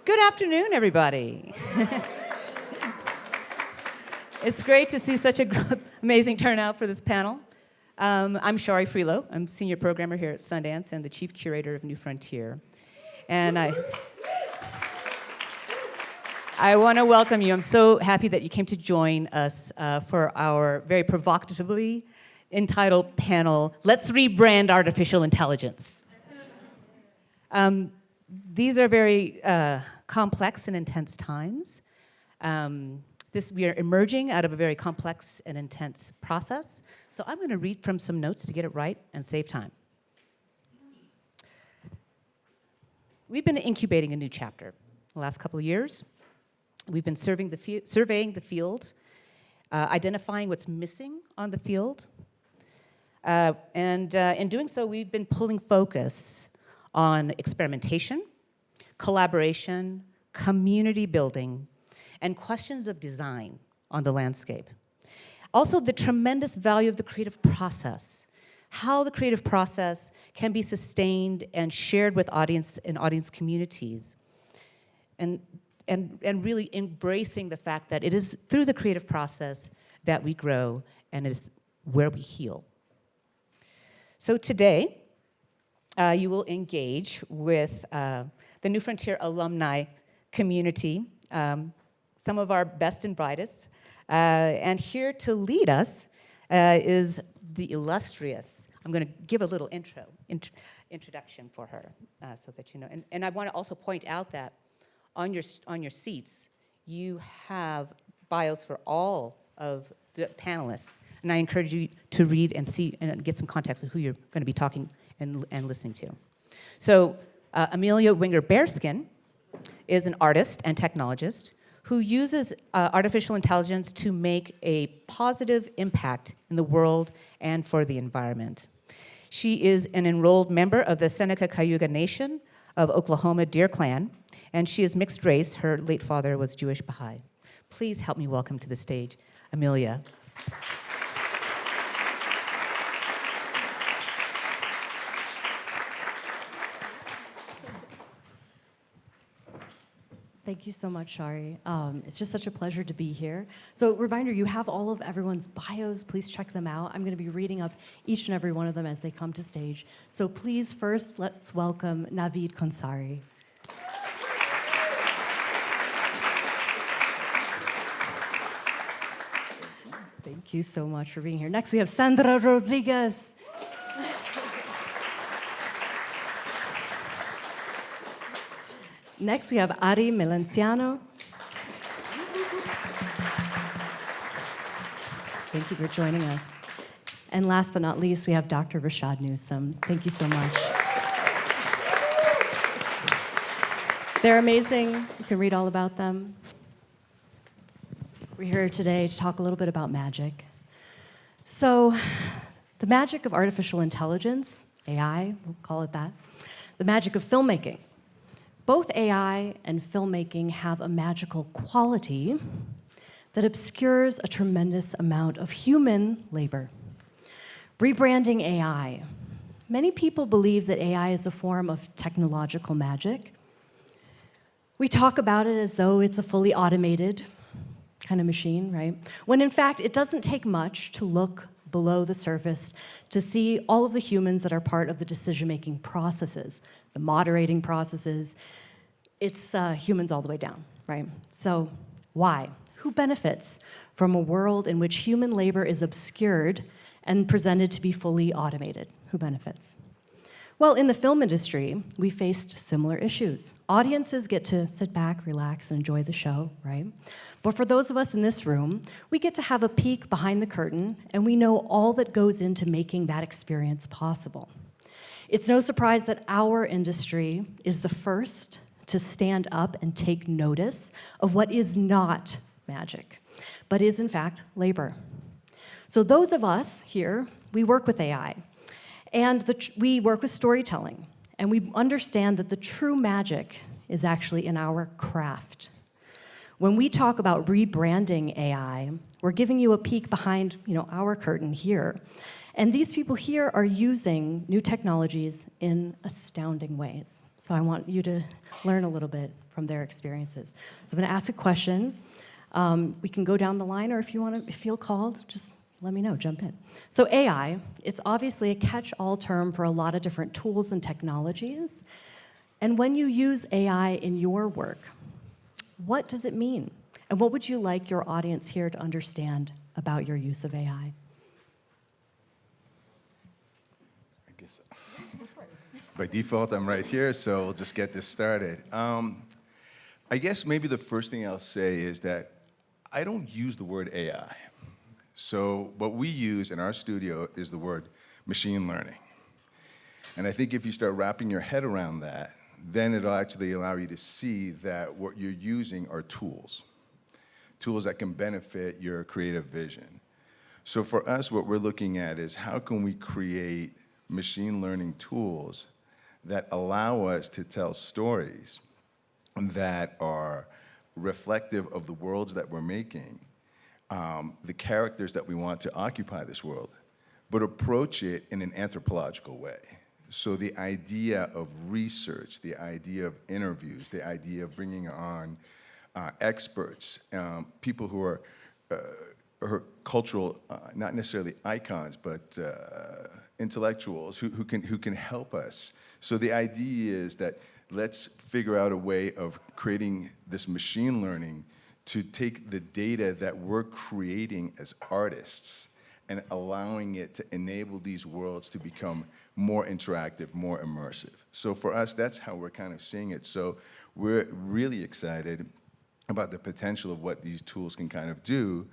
Good afternoon, everybody. It's great to see such an amazing turnout for this panel. I'm Shari Freelo. I'm senior programmer here at Sundance and the chief curator of New Frontier. And I want to welcome you. I'm so happy that you came to join us for our very provocatively entitled panel, Let's Rebrand Artificial Intelligence. These are very complex and intense times. We are emerging out of a very complex and intense process. So I'm going to read from some notes to get it right and save time. We've been incubating a new chapter the last couple of years. We've been surveying the field, identifying what's missing on the field. And in doing so, we've been pulling focus on experimentation, collaboration, community building, and questions of design on the landscape. Also, the tremendous value of the creative process, how the creative process can be sustained and shared with audience and audience communities, and really embracing the fact that it is through the creative process that we grow and it is where we heal. So today, you will engage with the New Frontier alumni community, some of our best and brightest. And here to lead us is the illustrious, I'm going to give a little introduction for her so that you know. And I want to also point out that on your seats, you have bios for all of the panelists. And I encourage you to read and see and get some context of who you're going to be talking and listening to. So Amelia Winger-Bearskin is an artist and technologist who uses artificial intelligence to make a positive impact in the world and for the environment. She is an enrolled member of the Seneca Cayuga Nation of Oklahoma Deer Clan, and she is mixed race. Her late father was Jewish Baha'i. Please help me welcome to the stage, Amelia. Thank you so much, Shari. It's just such a pleasure to be here. So reminder, you have all of everyone's bios. Please check them out. I'm going to be reading up each and every one of them as they come to stage. So please, first, let's welcome Navid Khonsari. Thank you so much for being here. Next, we have Sandra Rodriguez. Next, we have Ari Melenciano. Thank you for joining us. And last but not least, we have Dr. Rashaad Newsome. Thank you so much. They're amazing. You can read all about them. We're here today to talk a little bit about magic. So, the magic of artificial intelligence, AI, we'll call it that, the magic of filmmaking. Both AI and filmmaking have a magical quality that obscures a tremendous amount of human labor. Rebranding AI. Many people believe that AI is a form of technological magic. We talk about it as though it's a fully automated kind of machine, right? When in fact, it doesn't take much to look below the surface to see all of the humans that are part of the decision-making processes, the moderating processes. It's humans all the way down, right? So why? Who benefits from a world in which human labor is obscured and presented to be fully automated? Who benefits? Well, in the film industry, we faced similar issues. Audiences get to sit back, relax, and enjoy the show, right? But for those of us in this room, we get to have a peek behind the curtain, and we know all that goes into making that experience possible. It's no surprise that our industry is the first to stand up and take notice of what is not magic, but is in fact labor. So those of us here, we work with AI, and we work with storytelling, and we understand that the true magic is actually in our craft. When we talk about rebranding AI, we're giving you a peek behind, our curtain here. And these people here are using new technologies in astounding ways. So I want you to learn a little bit from their experiences. So I'm going to ask a question. We can go down the line, or if you want to feel called, just let me know, jump in. So AI, it's obviously a catch-all term for a lot of different tools and technologies. And when you use AI in your work, what does it mean? And what would you like your audience here to understand about your use of AI? I guess by default, I'm right here, so we'll just get this started. I guess maybe the first thing I'll say is that I don't use the word AI. So what we use in our studio is the word machine learning. And I think if you start wrapping your head around that, then it'll actually allow you to see that what you're using are tools that can benefit your creative vision. So for us, what we're looking at is how can we create machine learning tools that allow us to tell stories that are reflective of the worlds that we're making, the characters that we want to occupy this world, but approach it in an anthropological way. So the idea of research, the idea of interviews, the idea of bringing on experts, people who are cultural, not necessarily icons, but intellectuals who can help us. So the idea is that let's figure out a way of creating this machine learning to take the data that we're creating as artists and allowing it to enable these worlds to become more interactive, more immersive. So for us, that's how we're kind of seeing it. So we're really excited about the potential of what these tools can kind of do,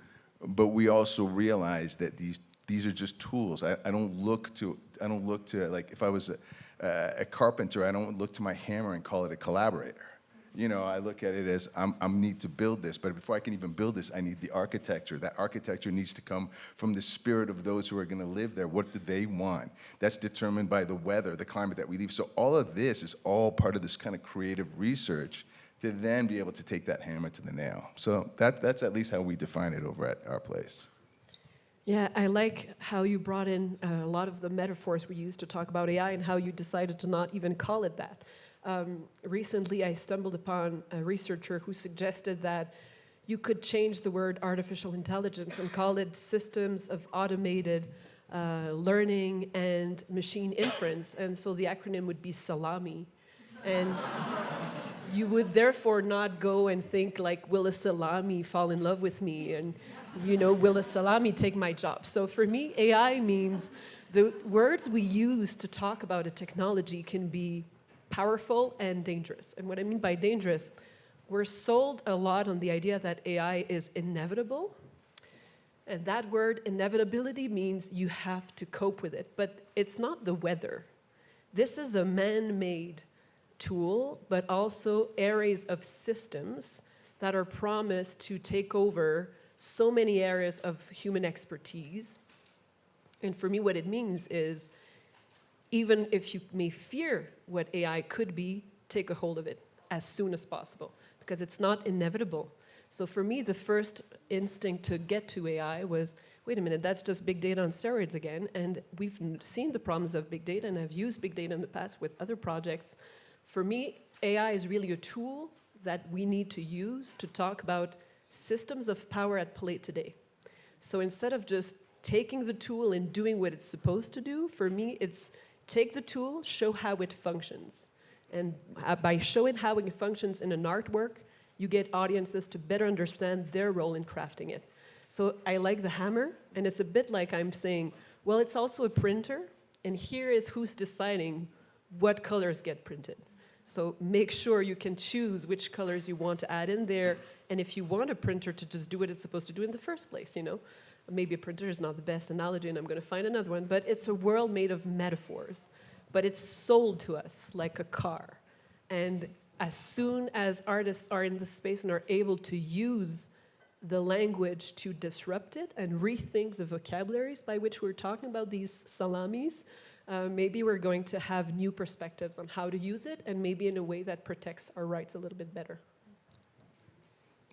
but we also realize that these are just tools. I don't look to like, if I was a carpenter, I don't look to my hammer and call it a collaborator. You know, I look at it as I need to build this, but before I can even build this, I need the architecture. That architecture needs to come from the spirit of those who are going to live there. What do they want? That's determined by the weather, the climate that we live. So all of this is all part of this kind of creative research to then be able to take that hammer to the nail. So that's at least how we define it over at our place. Yeah, I like how you brought in a lot of the metaphors we use to talk about AI and how you decided to not even call it that. Recently, I stumbled upon a researcher who suggested that you could change the word artificial intelligence and call it systems of automated learning and machine inference. And so the acronym would be SALAMI. And you would therefore not go and think like, will a salami fall in love with me? And, you know, will a salami take my job? So for me, AI means the words we use to talk about a technology can be powerful and dangerous. And what I mean by dangerous, we're sold a lot on the idea that AI is inevitable. And that word inevitability means you have to cope with it. But it's not the weather. This is a man-made tool, but also arrays of systems that are promised to take over so many areas of human expertise. And for me, what it means is, even if you may fear what AI could be, take a hold of it as soon as possible, because it's not inevitable. So for me, the first instinct to get to AI was, wait a minute, that's just big data on steroids again. And we've seen the problems of big data, and I've used big data in the past with other projects. For me, AI is really a tool that we need to use to talk about systems of power at play today. So instead of just taking the tool and doing what it's supposed to do, for me, it's take the tool, show how it functions. And by showing how it functions in an artwork, you get audiences to better understand their role in crafting it. So I like the hammer, and it's a bit like I'm saying, well, it's also a printer, and here is who's deciding what colors get printed. So make sure you can choose which colors you want to add in there, and if you want a printer to just do what it's supposed to do in the first place, you know. Maybe a printer is not the best analogy, and I'm going to find another one, but it's a world made of metaphors. But it's sold to us like a car. And as soon as artists are in the space and are able to use the language to disrupt it and rethink the vocabularies by which we're talking about these salamis, maybe we're going to have new perspectives on how to use it, and maybe in a way that protects our rights a little bit better.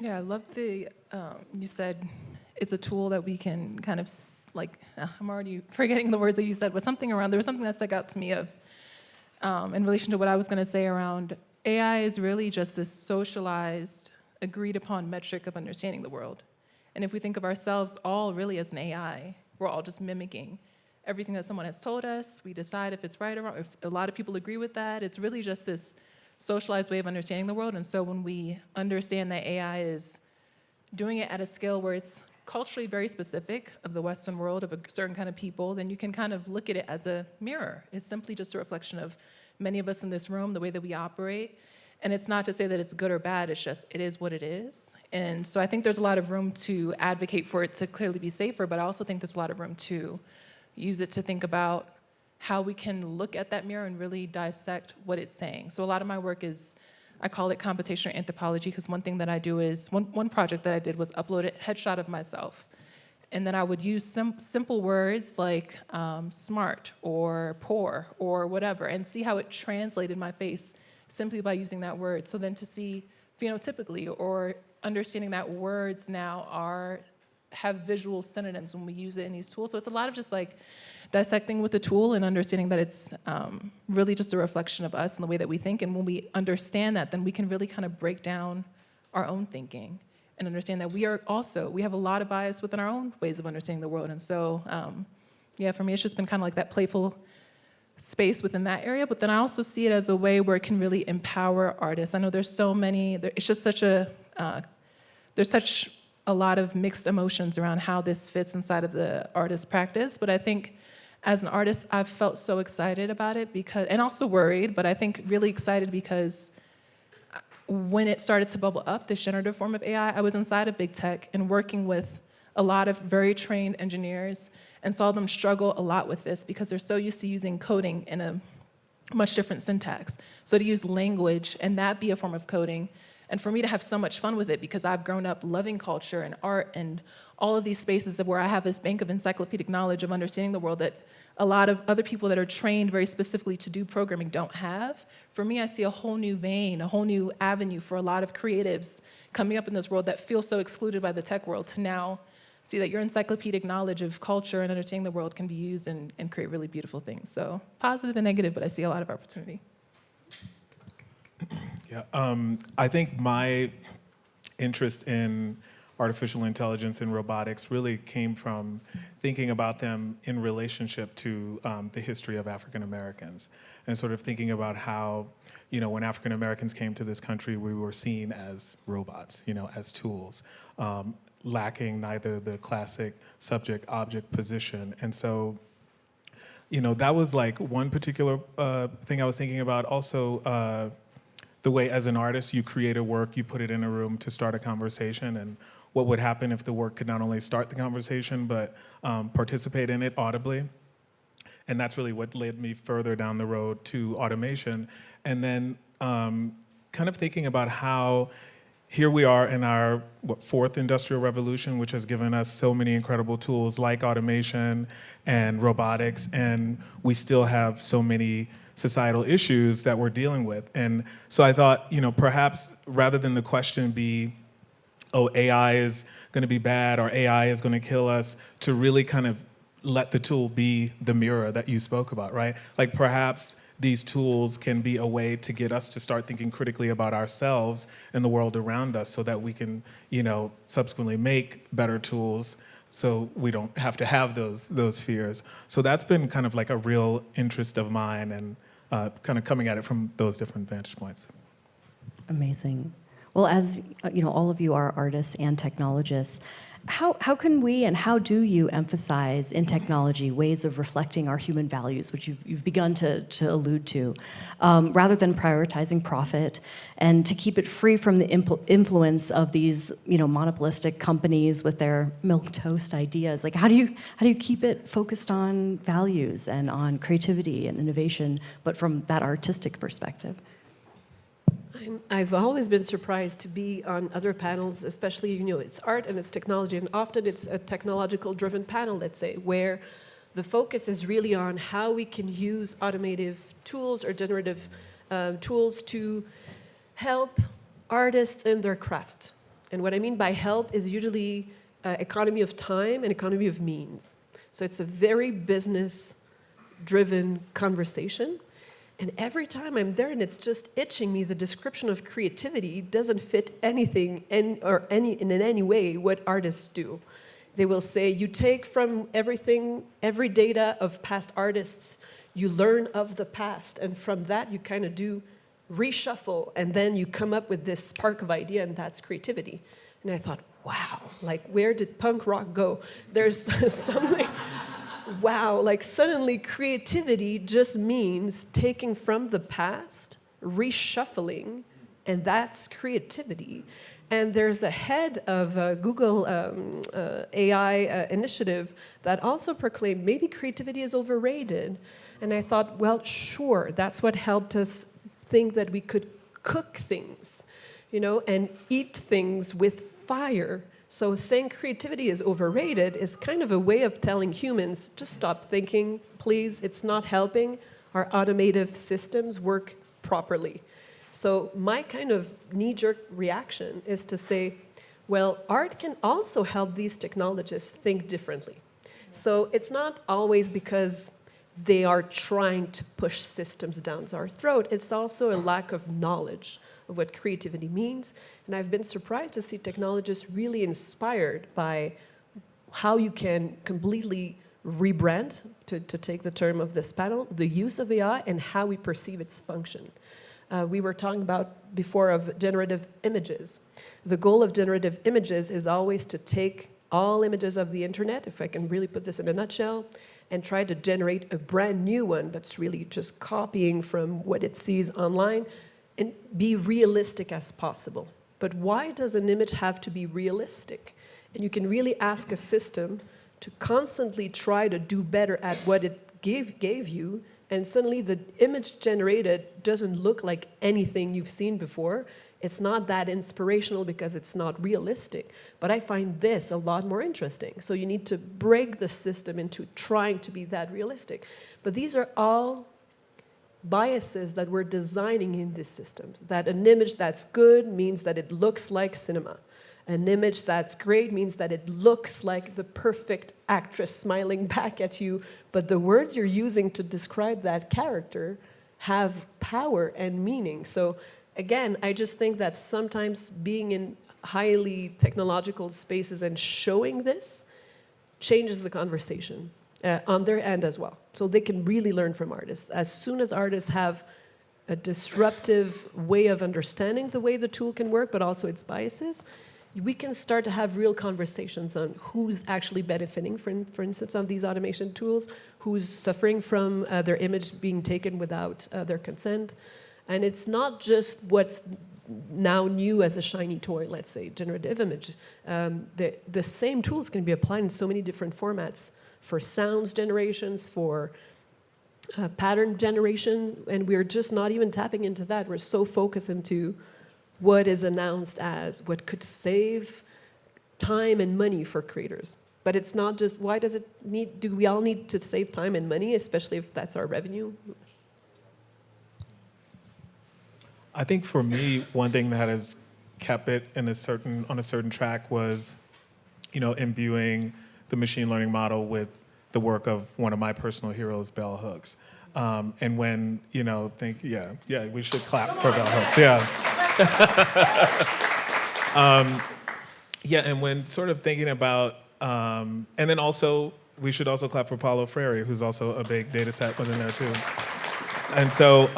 Yeah, I love the, you said it's a tool that we can kind of, I'm already forgetting the words that you said, but something around, there was something that stuck out to me of, in relation to what I was going to say around, AI is really just this socialized, agreed upon metric of understanding the world. And if we think of ourselves all really as an AI, we're all just mimicking everything that someone has told us. We decide if it's right or wrong. If a lot of people agree with that, it's really just this socialized way of understanding the world. And so when we understand that AI is doing it at a scale where it's culturally very specific of the Western world, of a certain kind of people, then you can kind of look at it as a mirror. It's simply just a reflection of many of us in this room, the way that we operate. And it's not to say that it's good or bad, it's just, it is what it is. And so I think there's a lot of room to advocate for it to clearly be safer, but I also think there's a lot of room to use it to think about how we can look at that mirror and really dissect what it's saying. So a lot of my work is, I call it computational anthropology, because one thing that I do is, one project that I did was upload a headshot of myself. And then I would use some simple words like smart or poor or whatever, and see how it translated my face simply by using that word. So then to see phenotypically, or understanding that words now have visual synonyms when we use it in these tools. So it's a lot of just like dissecting with the tool and understanding that it's really just a reflection of us and the way that we think. And when we understand that, then we can really kind of break down our own thinking and understand that we have a lot of bias within our own ways of understanding the world. And so, yeah, for me, it's just been kind of like that playful space within that area. But then I also see it as a way where it can really empower artists. I know there's so many, it's just such there's such a lot of mixed emotions around how this fits inside of the artist practice. But I think as an artist, I've felt so excited about it and also worried, but I think really excited because when it started to bubble up, this generative form of AI, I was inside of big tech and working with a lot of very trained engineers and saw them struggle a lot with this because they're so used to using coding in a much different syntax. So to use language and that be a form of coding, and for me to have so much fun with it because I've grown up loving culture and art and all of these spaces where I have this bank of encyclopedic knowledge of understanding the world that a lot of other people that are trained very specifically to do programming don't have. For me, I see a whole new vein, a whole new avenue for a lot of creatives coming up in this world that feel so excluded by the tech world to now see that your encyclopedic knowledge of culture and understanding the world can be used and create really beautiful things. So positive and negative, but I see a lot of opportunity. Yeah, I think my interest in artificial intelligence and robotics really came from thinking about them in relationship to the history of African Americans and sort of thinking about how, when African Americans came to this country, we were seen as robots, as tools, lacking neither the classic subject-object position. And so, that was like one particular thing I was thinking about. Also, the way as an artist you create a work, you put it in a room to start a conversation, and what would happen if the work could not only start the conversation but participate in it audibly. And that's really what led me further down the road to automation. And then kind of thinking about how here we are in our fourth industrial revolution, which has given us so many incredible tools like automation and robotics, and we still have so many societal issues that we're dealing with. And so I thought, perhaps rather than the question be, oh, AI is going to be bad or AI is going to kill us, to really kind of let the tool be the mirror that you spoke about, right? Like perhaps these tools can be a way to get us to start thinking critically about ourselves and the world around us so that we can, subsequently make better tools so we don't have to have those fears. So that's been kind of like a real interest of mine and kind of coming at it from those different vantage points. Amazing. Well, as all of you are artists and technologists, how can we and how do you emphasize in technology ways of reflecting our human values, which you've begun to allude to, rather than prioritizing profit, and to keep it free from the influence of these monopolistic companies with their milquetoast ideas? Like how do you keep it focused on values and on creativity and innovation, but from that artistic perspective? I've always been surprised to be on other panels, especially, it's art and it's technology, and often it's a technological-driven panel, let's say, where the focus is really on how we can use automative tools or generative tools to help artists in their craft. And what I mean by help is usually economy of time and economy of means. So it's a very business-driven conversation. And every time I'm there and it's just itching me, the description of creativity doesn't fit anything in any way what artists do. They will say, you take from everything, every data of past artists, you learn of the past, and from that you kind of do reshuffle, and then you come up with this spark of idea, and that's creativity. And I thought, wow, like where did punk rock go? There's something... Wow, like suddenly creativity just means taking from the past, reshuffling, and that's creativity. And there's a head of a Google AI initiative that also proclaimed maybe creativity is overrated. And I thought, well, sure, that's what helped us think that we could cook things, and eat things with fire. So saying creativity is overrated is kind of a way of telling humans, just stop thinking, please, it's not helping our automative systems work properly. So my kind of knee-jerk reaction is to say, well, art can also help these technologists think differently. So it's not always because they are trying to push systems down our throat, it's also a lack of knowledge of what creativity means. And I've been surprised to see technologists really inspired by how you can completely rebrand, to take the term of this panel, the use of AI and how we perceive its function. We were talking about before of generative images. The goal of generative images is always to take all images of the internet, if I can really put this in a nutshell, and try to generate a brand new one that's really just copying from what it sees online and be realistic as possible. But why does an image have to be realistic? And you can really ask a system to constantly try to do better at what it gave you, and suddenly the image generated doesn't look like anything you've seen before. It's not that inspirational because it's not realistic. But I find this a lot more interesting. So you need to break the system into trying to be that realistic. But these are all biases that we're designing in these systems. That an image that's good means that it looks like cinema. An image that's great means that it looks like the perfect actress smiling back at you, but the words you're using to describe that character have power and meaning. So again, I just think that sometimes being in highly technological spaces and showing this changes the conversation. On their end as well. So they can really learn from artists. As soon as artists have a disruptive way of understanding the way the tool can work, but also its biases, we can start to have real conversations on who's actually benefiting, for instance, on these automation tools, who's suffering from their image being taken without their consent. And it's not just what's now new as a shiny toy, let's say, generative image. The same tools can be applied in so many different formats for sounds generations, for pattern generation, and we're just not even tapping into that. We're so focused into what is announced as what could save time and money for creators. But it's not just, why does it need, do we all need to save time and money, especially if that's our revenue? I think for me, one thing that has kept it on a certain track was, imbuing the machine learning model with the work of one of my personal heroes, Bell Hooks. And when, we should clap for Bell Hooks, and when sort of thinking about, and then also, we should also clap for Paulo Freire, who's also a big data set within there too. And so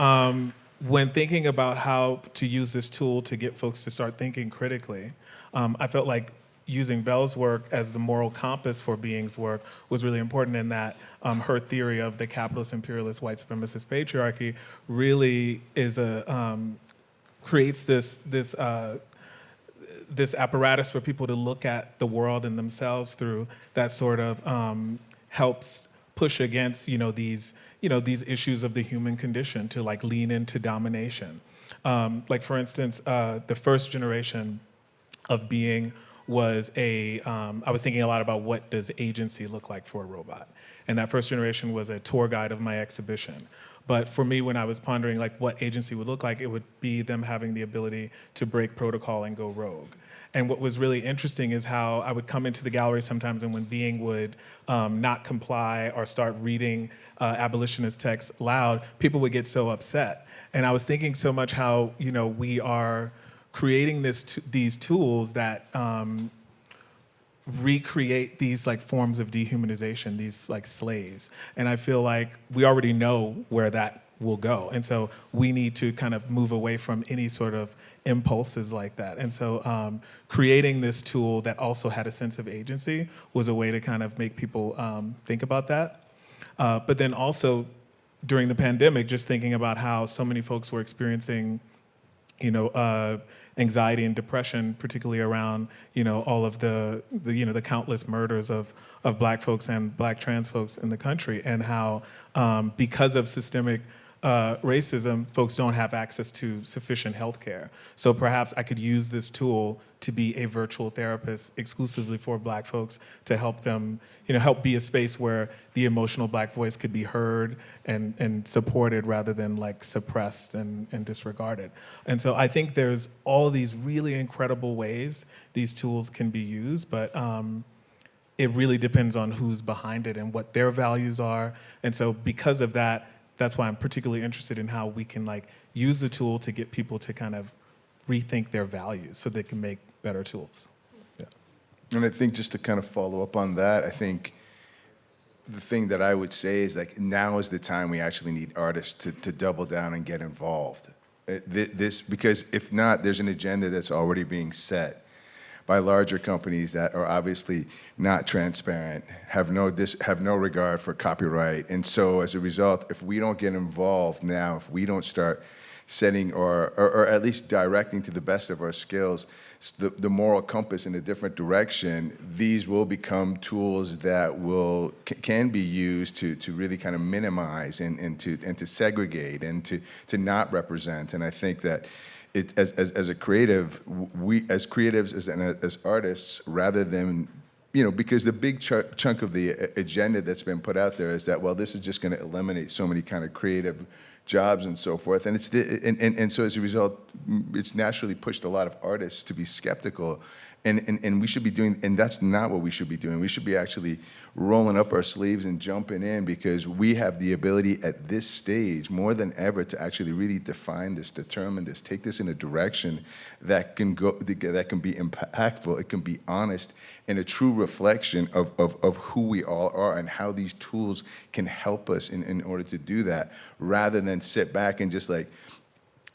when thinking about how to use this tool to get folks to start thinking critically, I felt like using Bell's work as the moral compass for Being's work was really important in that her theory of the capitalist, imperialist, white supremacist patriarchy really is creates this apparatus for people to look at the world and themselves through that sort of helps push against these issues of the human condition to like lean into domination. Like for instance, the first generation of Being was I was thinking a lot about what does agency look like for a robot. And that first generation was a tour guide of my exhibition, But for me, when I was pondering like what agency would look like, it would be them having the ability to break protocol and go rogue. And what was really interesting is how I would come into the gallery sometimes, and when Being would not comply or start reading abolitionist texts loud, people would get so upset. And I was thinking so much how, you know, we are creating these tools that recreate these like forms of dehumanization, these like slaves. And I feel like we already know where that will go. And so we need to kind of move away from any sort of impulses like that. And so creating this tool that also had a sense of agency was a way to kind of make people think about that. But then also during the pandemic, just thinking about how so many folks were experiencing, you know, anxiety and depression, particularly around, you know, all of the you know, the countless murders of Black folks and Black trans folks in the country, and how because of systemic racism, folks don't have access to sufficient health care. So perhaps I could use this tool to be a virtual therapist exclusively for Black folks to help them, you know, help be a space where the emotional Black voice could be heard and supported rather than like suppressed and disregarded. And so I think there's all these really incredible ways these tools can be used, but it really depends on who's behind it and what their values are. And so because of that, that's why I'm particularly interested in how we can like use the tool to get people to kind of rethink their values so they can make better tools. Yeah. And I think just to kind of follow up on that, I think the thing that I would say is like now is the time we actually need artists to double down and get involved. Because if not, there's an agenda that's already being set by larger companies that are obviously not transparent, have no regard for copyright. And so as a result, if we don't get involved now, if we don't start setting or at least directing to the best of our skills the moral compass in a different direction, these will become tools that can be used to really kind of minimize and to segregate and to not represent. And I think that as a creative, we as creatives as artists, rather than, you know, because the big chunk of the agenda that's been put out there is that, well, this is just going to eliminate so many kind of creative jobs and so forth, and and so as a result, it's naturally pushed a lot of artists to be skeptical, and we should be doing, and that's not what we should be doing. We should be actually rolling up our sleeves and jumping in, because we have the ability at this stage more than ever to actually really define this, determine this, take this in a direction that can be impactful, it can be honest, and a true reflection of who we all are and how these tools can help us in order to do that, rather than sit back and just like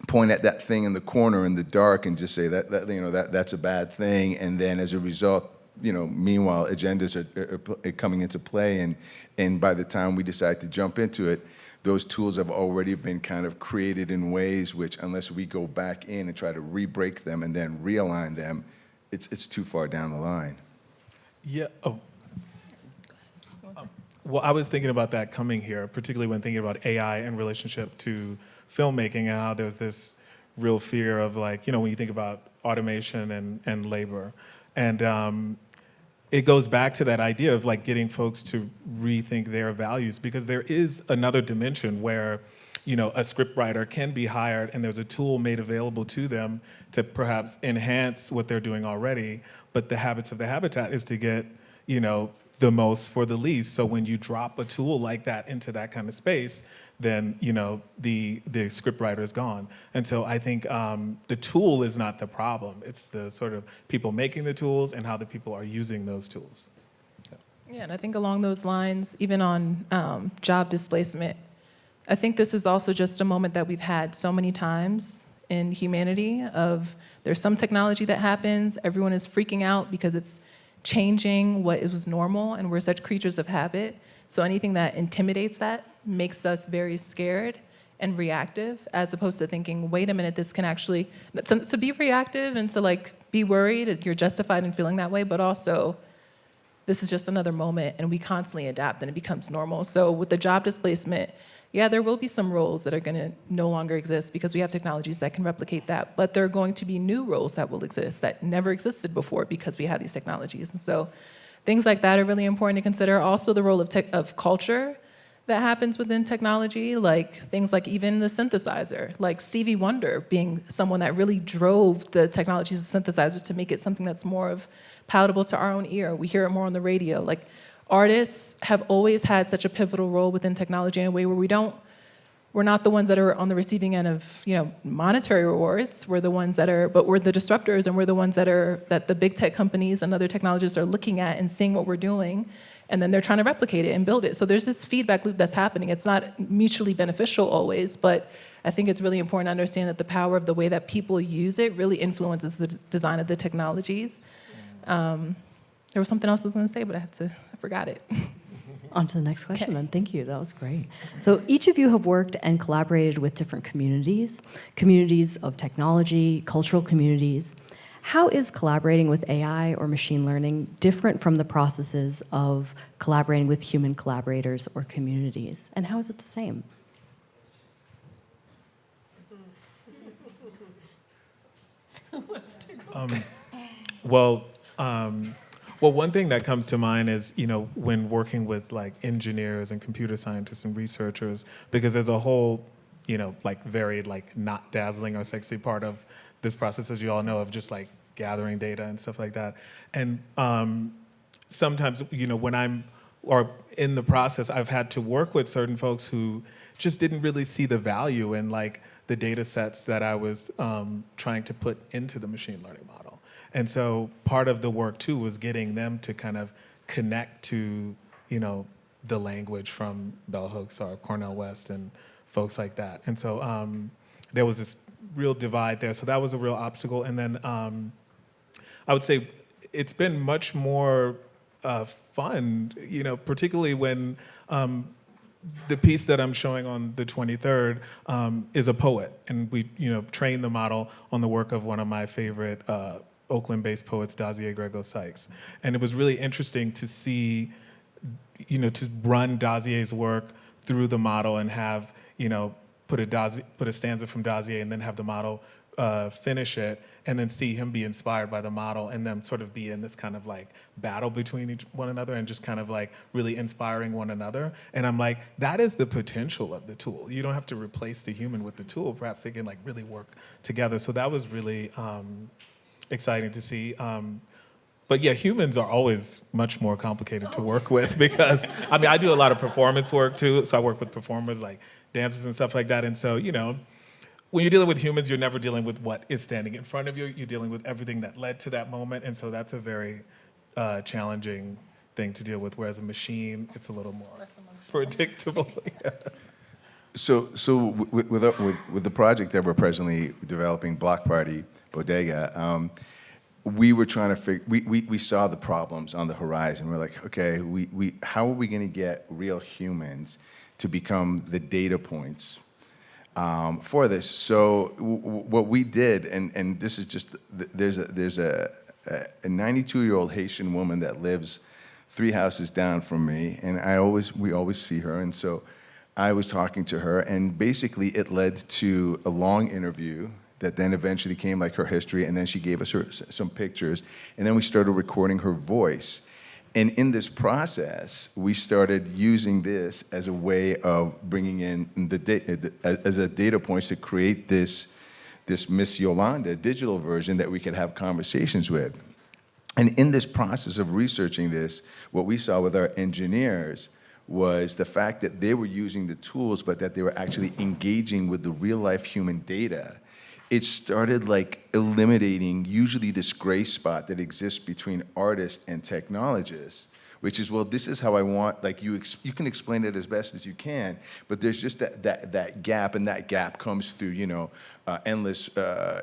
point at that thing in the corner in the dark and just say that you know, that's a bad thing, and then as a result, you know, meanwhile, agendas are coming into play, and by the time we decide to jump into it, those tools have already been kind of created in ways which, unless we go back in and try to re-break them and then realign them, it's too far down the line. Yeah. Oh. Well, I was thinking about that coming here, particularly when thinking about AI in relationship to filmmaking, and how there's this real fear of, like, you know, when you think about automation and labor. And it goes back to that idea of like getting folks to rethink their values, because there is another dimension where, you know, a scriptwriter can be hired and there's a tool made available to them to perhaps enhance what they're doing already, but the habits of the habitat is to get, you know, the most for the least. So when you drop a tool like that into that kind of space, then, you know, the scriptwriter is gone. And so I think the tool is not the problem. It's the sort of people making the tools and how the people are using those tools. Yeah, and I think along those lines, even on job displacement, I think this is also just a moment that we've had so many times in humanity of there's some technology that happens, everyone is freaking out because it's changing what was normal, and we're such creatures of habit. So anything that intimidates that makes us very scared and reactive, as opposed to thinking, wait a minute, this can actually, to be reactive and to like be worried, you're justified in feeling that way, but also this is just another moment and we constantly adapt and it becomes normal. So with the job displacement, yeah, there will be some roles that are gonna no longer exist because we have technologies that can replicate that, but there are going to be new roles that will exist that never existed before because we have these technologies. And so things like that are really important to consider. Also the role of culture. that happens within technology, like things like even the synthesizer, like Stevie Wonder being someone that really drove the technologies of synthesizers to make it something that's more of palatable to our own ear. We hear it more on the radio. Like artists have always had such a pivotal role within technology in a way where we're not the ones that are on the receiving end of, monetary rewards. We're the ones but we're the disruptors, and we're the ones that the big tech companies and other technologists are looking at and seeing what we're doing, and then they're trying to replicate it and build it. So there's this feedback loop that's happening. It's not mutually beneficial always, but I think it's really important to understand that the power of the way that people use it really influences the design of the technologies. There was something else I was going to say, but I forgot it. On to the next question then. Thank you. That was great. So each of you have worked and collaborated with different communities of technology, cultural communities. How is collaborating with AI or machine learning different from the processes of collaborating with human collaborators or communities? And how is it the same? Well, one thing that comes to mind is, when working with like engineers and computer scientists and researchers, because there's a whole, very like not dazzling or sexy part of this process, as you all know, of just like gathering data and stuff like that. And sometimes, when or in the process, I've had to work with certain folks who just didn't really see the value in like the data sets that I was trying to put into the machine learning model. And so part of the work too was getting them to kind of connect to, the language from bell hooks or Cornell West and folks like that. And so there was this real divide there. So that was a real obstacle. And then I would say it's been much more fun, particularly when the piece that I'm showing on the 23rd is a poet. And we, trained the model on the work of one of my favorite Oakland-based poets, Dazier Grego Sykes. And it was really interesting to see, to run Dazier's work through the model and have, put a stanza from Dazier and then have the model finish it, and then see him be inspired by the model and them sort of be in this kind of like battle between one another and just kind of like really inspiring one another. And I'm like, that is the potential of the tool. You don't have to replace the human with the tool. Perhaps they can like really work together. So that was really exciting to see. But yeah, humans are always much more complicated to work with because, I do a lot of performance work too. So I work with performers like dancers and stuff like that. And so, when you're dealing with humans, you're never dealing with what is standing in front of you. You're dealing with everything that led to that moment. And so that's a very challenging thing to deal with. Whereas a machine, it's a little more predictable. Yeah. So with the project that we're presently developing, Block Party Bodega, we were trying to we saw the problems on the horizon. We're like, okay, how are we going to get real humans to become the data points for this? So what we did, and this is just, there's a 92-year-old Haitian woman that lives 3 houses down from me, and we always see her, and so I was talking to her, and basically it led to a long interview that then eventually came like her history, and then she gave us some pictures, and then we started recording her voice. And in this process, we started using this as a way of bringing in as a data points to create this Miss Yolanda digital version that we could have conversations with. And in this process of researching this, what we saw with our engineers was the fact that they were using the tools, but that they were actually engaging with the real life human data. It started like eliminating usually this gray spot that exists between artists and technologists, which is, well, this is how I want, like you can explain it as best as you can, but there's just that gap, and that gap comes through, endless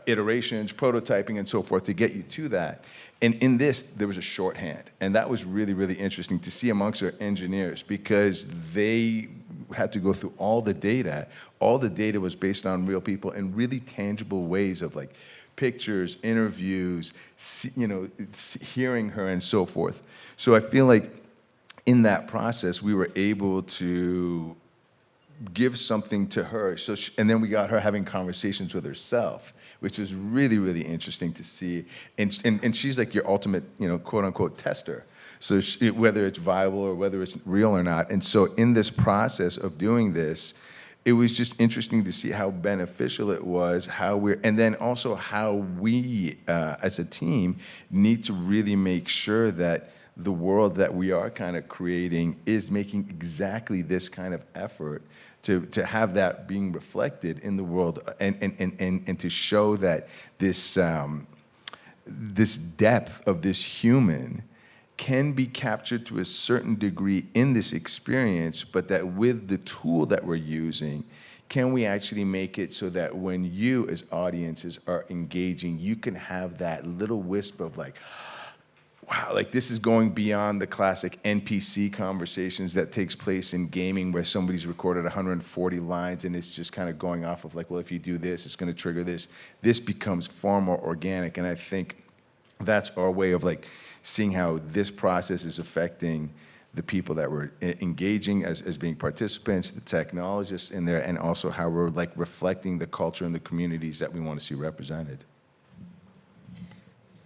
iterations, prototyping, and so forth to get you to that. And in this, there was a shorthand, and that was really, really interesting to see amongst our engineers, because they had to go through all the data. All the data was based on real people in really tangible ways of like pictures, interviews, hearing her, and so forth. So I feel like in that process, we were able to give something to her. So and then we got her having conversations with herself, which was really, really interesting to see. And she's like your ultimate, quote unquote, tester. So whether it's viable or whether it's real or not. And so in this process of doing this, it was just interesting to see how beneficial it was, and then also how we, as a team, need to really make sure that the world that we are kind of creating is making exactly this kind of effort to have that being reflected in the world, and to show that this this depth of this human can be captured to a certain degree in this experience, but that with the tool that we're using, can we actually make it so that when you as audiences are engaging, you can have that little wisp of like, wow, like this is going beyond the classic NPC conversations that takes place in gaming where somebody's recorded 140 lines and it's just kind of going off of like, well, if you do this, it's going to trigger this. This becomes far more organic, and I think that's our way of like seeing how this process is affecting the people that we're engaging as being participants, the technologists in there, and also how we're like reflecting the culture and the communities that we want to see represented.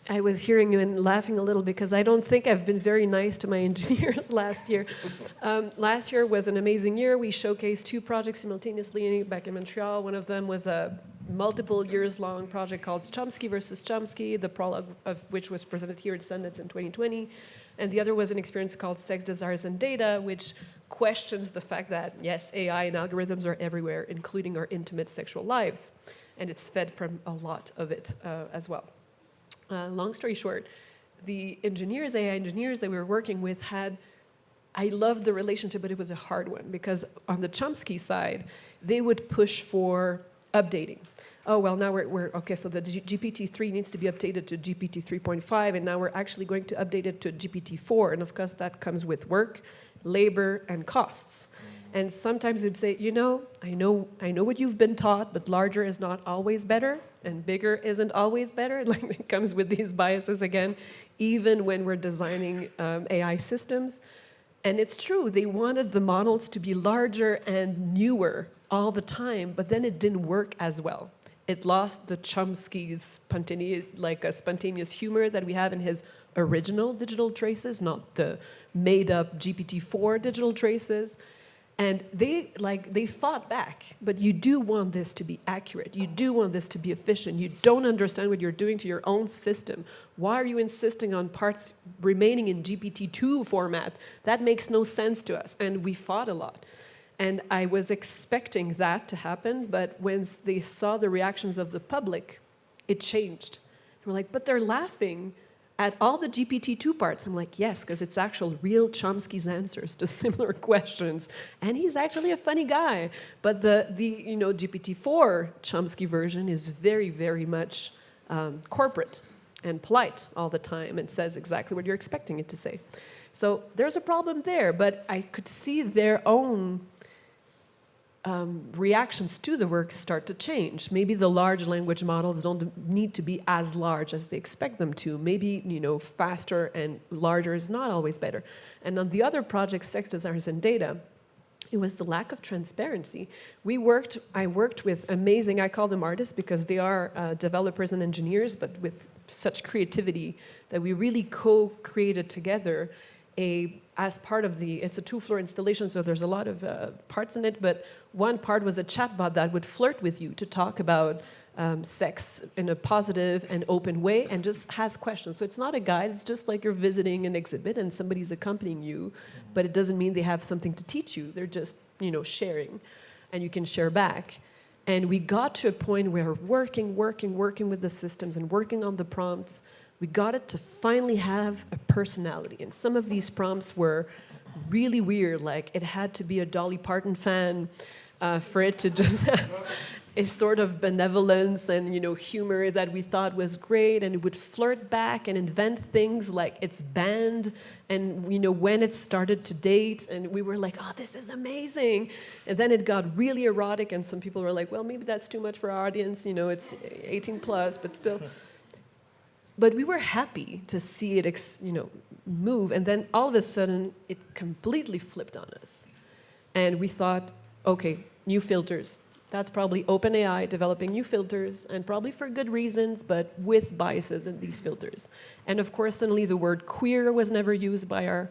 I was hearing you and laughing a little because I don't think I've been very nice to my engineers last year. Last year was an amazing year. We showcased 2 projects simultaneously back in Montreal. One of them was a multiple years long project called Chomsky versus Chomsky, the prologue of which was presented here at Sundance in 2020. And the other was an experience called Sex, Desires, and Data, which questions the fact that, yes, AI and algorithms are everywhere, including our intimate sexual lives. And it's fed from a lot of it as well. Long story short, the engineers, AI engineers that we were working with I loved the relationship, but it was a hard one because on the Chomsky side, they would push for updating. Oh, well, now we're okay, so the GPT-3 needs to be updated to GPT 3.5, and now we're actually going to update it to GPT-4, and of course that comes with work, labor, and costs. And sometimes you'd say, you know, I know what you've been taught, but larger is not always better, and bigger isn't always better. Like it comes with these biases again, even when we're designing AI systems. And it's true, they wanted the models to be larger and newer all the time, but then it didn't work as well. It lost the Chomsky's spontaneous humor that we have in his original digital traces, not the made-up GPT-4 digital traces. And they fought back, but you do want this to be accurate. You do want this to be efficient. You don't understand what you're doing to your own system. Why are you insisting on parts remaining in GPT-2 format? That makes no sense to us, and we fought a lot. And I was expecting that to happen, but when they saw the reactions of the public, it changed. We're like, but they're laughing at all the GPT-2 parts. I'm like, yes, because it's actual real Chomsky's answers to similar questions. And he's actually a funny guy. But the GPT-4 Chomsky version is very, very much corporate and polite all the time and says exactly what you're expecting it to say. So there's a problem there, but I could see their own reactions to the work start to change. Maybe the large language models don't need to be as large as they expect them to. Maybe, faster and larger is not always better. And on the other projects, Sex, Desires, and Data, it was the lack of transparency. I worked with amazing, I call them artists because they are developers and engineers, but with such creativity that we really co-created together as part of it's a 2-floor installation, so there's a lot of parts in it, but one part was a chatbot that would flirt with you to talk about sex in a positive and open way and just has questions. So it's not a guide, it's just like you're visiting an exhibit and somebody's accompanying you, but it doesn't mean they have something to teach you. They're just, sharing, and you can share back. And we got to a point where working with the systems and working on the prompts, we got it to finally have a personality. And some of these prompts were really weird, like it had to be a Dolly Parton fan for it to just have a sort of benevolence and humor that we thought was great, and it would flirt back and invent things like it's banned and when it started to date, and we were like, oh, this is amazing. And then it got really erotic, and some people were like, well, maybe that's too much for our audience, it's 18 plus, but still. But we were happy to see it, move, and then all of a sudden, it completely flipped on us. And we thought, okay, new filters, That's probably OpenAI developing new filters, and probably for good reasons, but with biases in these filters. And of course, suddenly the word queer was never used by our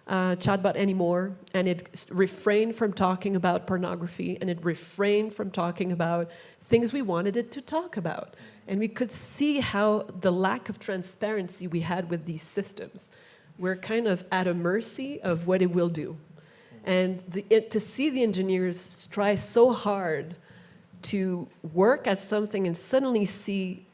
chatbot anymore, and it refrained from talking about pornography, and it refrained from talking about things we wanted it to talk about. And we could see how the lack of transparency we had with these systems. We're kind of at a mercy of what it will do. And to see the engineers try so hard to work at something and suddenly see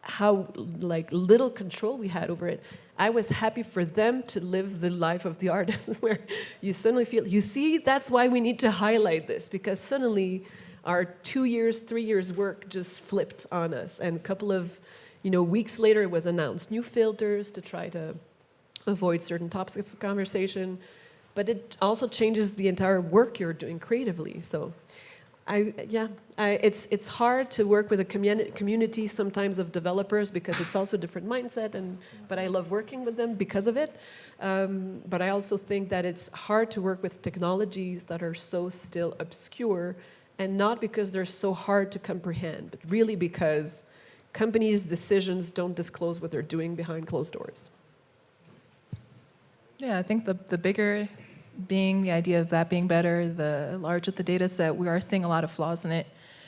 how little control we had over it, I was happy for them to live the life of the artist, where you suddenly feel, you see, that's why we need to highlight this, because suddenly our 2 years, 3 years work just flipped on us. And a couple of weeks later, it was announced new filters to try to avoid certain topics of conversation. But it also changes the entire work you're doing creatively. So, it's hard to work with a community sometimes of developers, because it's also a different mindset. But I love working with them because of it. But I also think that it's hard to work with technologies that are so still obscure, and not because they're so hard to comprehend, but really because companies' decisions don't disclose what they're doing behind closed doors. Yeah, I think the bigger being the idea of that being better, the larger the data set, we are seeing a lot of flaws in it.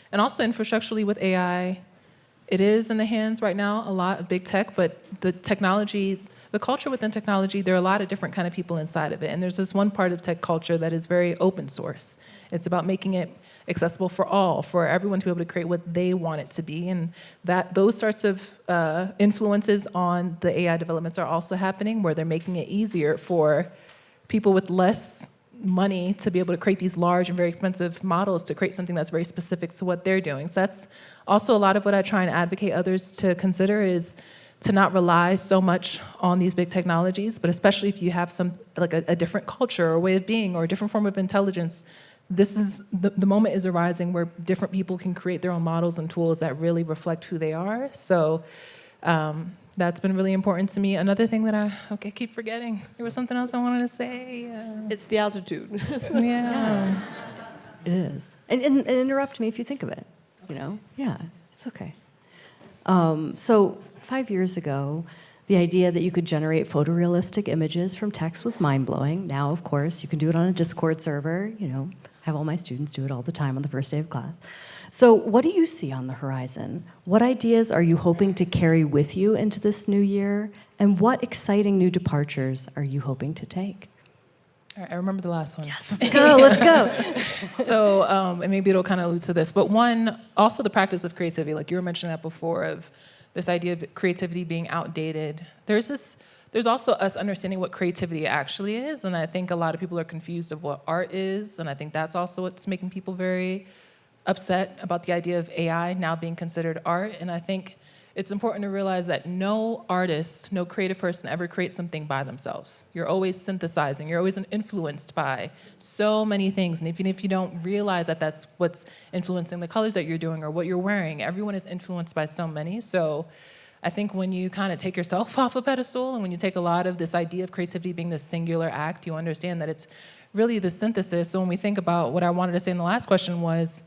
And also infrastructurally with AI, it is in the hands right now, a lot of big tech, but the technology, the culture within technology, there are a lot of different kind of people inside of it. And there's this one part of tech culture that is very open source. It's about making it accessible for all, for everyone to be able to create what they want it to be. And that those sorts of influences on the AI developments are also happening, where they're making it easier for people with less money to be able to create these large and very expensive models to create something that's very specific to what they're doing. So that's also a lot of what I try and advocate others to consider, is to not rely so much on these big technologies, but especially if you have some a different culture or way of being or a different form of intelligence. This is the moment is arising where different people can create their own models and tools that really reflect who they are. So that's been really important to me. Another thing that I keep forgetting. There was something else I wanted to say. It's the altitude. Yeah. It is. And interrupt me if you think of it. Yeah, it's okay. So 5 years ago, the idea that you could generate photorealistic images from text was mind-blowing. Now, of course, you can do it on a Discord server. I have all my students do it all the time on the first day of class. So what do you see on the horizon? What ideas are you hoping to carry with you into this new year? And what exciting new departures are you hoping to take? All right, I remember the last one. Yes, let's go. So, and maybe it'll kind of allude to this, but one, also the practice of creativity, like you were mentioning that before, of this idea of creativity being outdated. There's also us understanding what creativity actually is, and I think a lot of people are confused of what art is, and I think that's also what's making people very upset about the idea of AI now being considered art. And I think it's important to realize that no artist, no creative person ever creates something by themselves. You're always synthesizing. You're always influenced by so many things. And even if you don't realize that that's what's influencing the colors that you're doing or what you're wearing, everyone is influenced by so many. So I think when you kind of take yourself off a pedestal and when you take a lot of this idea of creativity being this singular act, you understand that it's really the synthesis. So when we think about what I wanted to say in the last question was,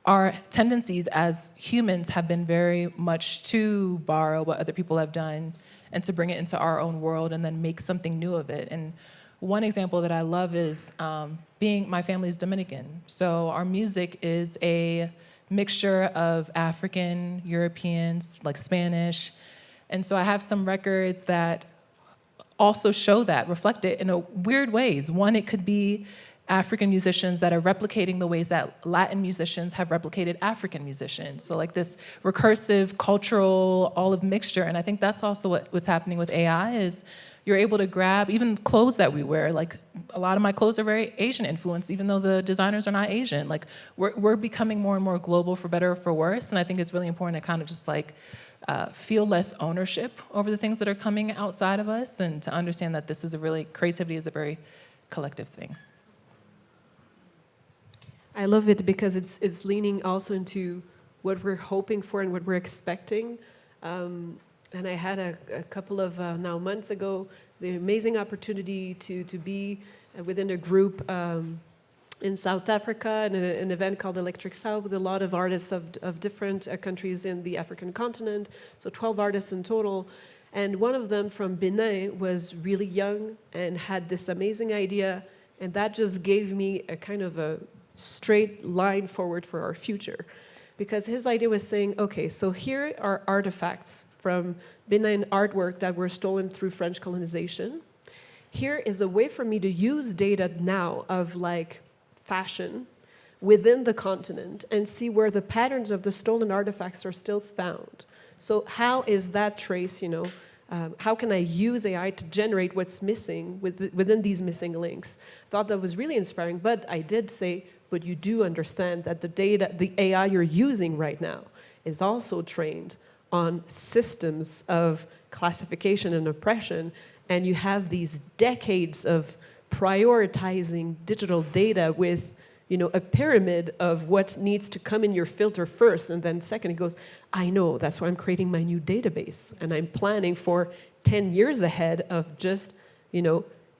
our tendencies as humans have been very much to borrow what other people have done and to bring it into our own world and then make something new of it. And one example that I love is my family's Dominican. So our music is a mixture of African, Europeans, like Spanish. And so I have some records that also show that, reflect it in a weird ways. One, it could be African musicians that are replicating the ways that Latin musicians have replicated African musicians. So like this recursive, cultural, olive mixture. And I think that's also what's happening with AI is you're able to grab even clothes that we wear. Like a lot of my clothes are very Asian influenced, even though the designers are not Asian. Like we're becoming more and more global for better or for worse. And I think it's really important to kind of just like feel less ownership over the things that are coming outside of us and to understand that creativity is a very collective thing. I love it because it's leaning also into what we're hoping for and what we're expecting. And I had a couple of now months ago the amazing opportunity to be within a group in South Africa, in an event called Electric South, with a lot of artists of different countries in the African continent, so 12 artists in total. And one of them from Benin was really young and had this amazing idea, and that just gave me a kind of a straight line forward for our future. Because his idea was saying, okay, so here are artifacts from Benin artwork that were stolen through French colonization. Here is a way for me to use data now of like fashion within the continent and see where the patterns of the stolen artifacts are still found. So how is that trace, how can I use AI to generate what's missing within these missing links? I thought that was really inspiring, but I did say, but you do understand that the AI you're using right now is also trained on systems of classification and oppression, and you have these decades of prioritizing digital data with a pyramid of what needs to come in your filter first, and then second it goes, I know, that's why I'm creating my new database, and I'm planning for 10 years ahead of just,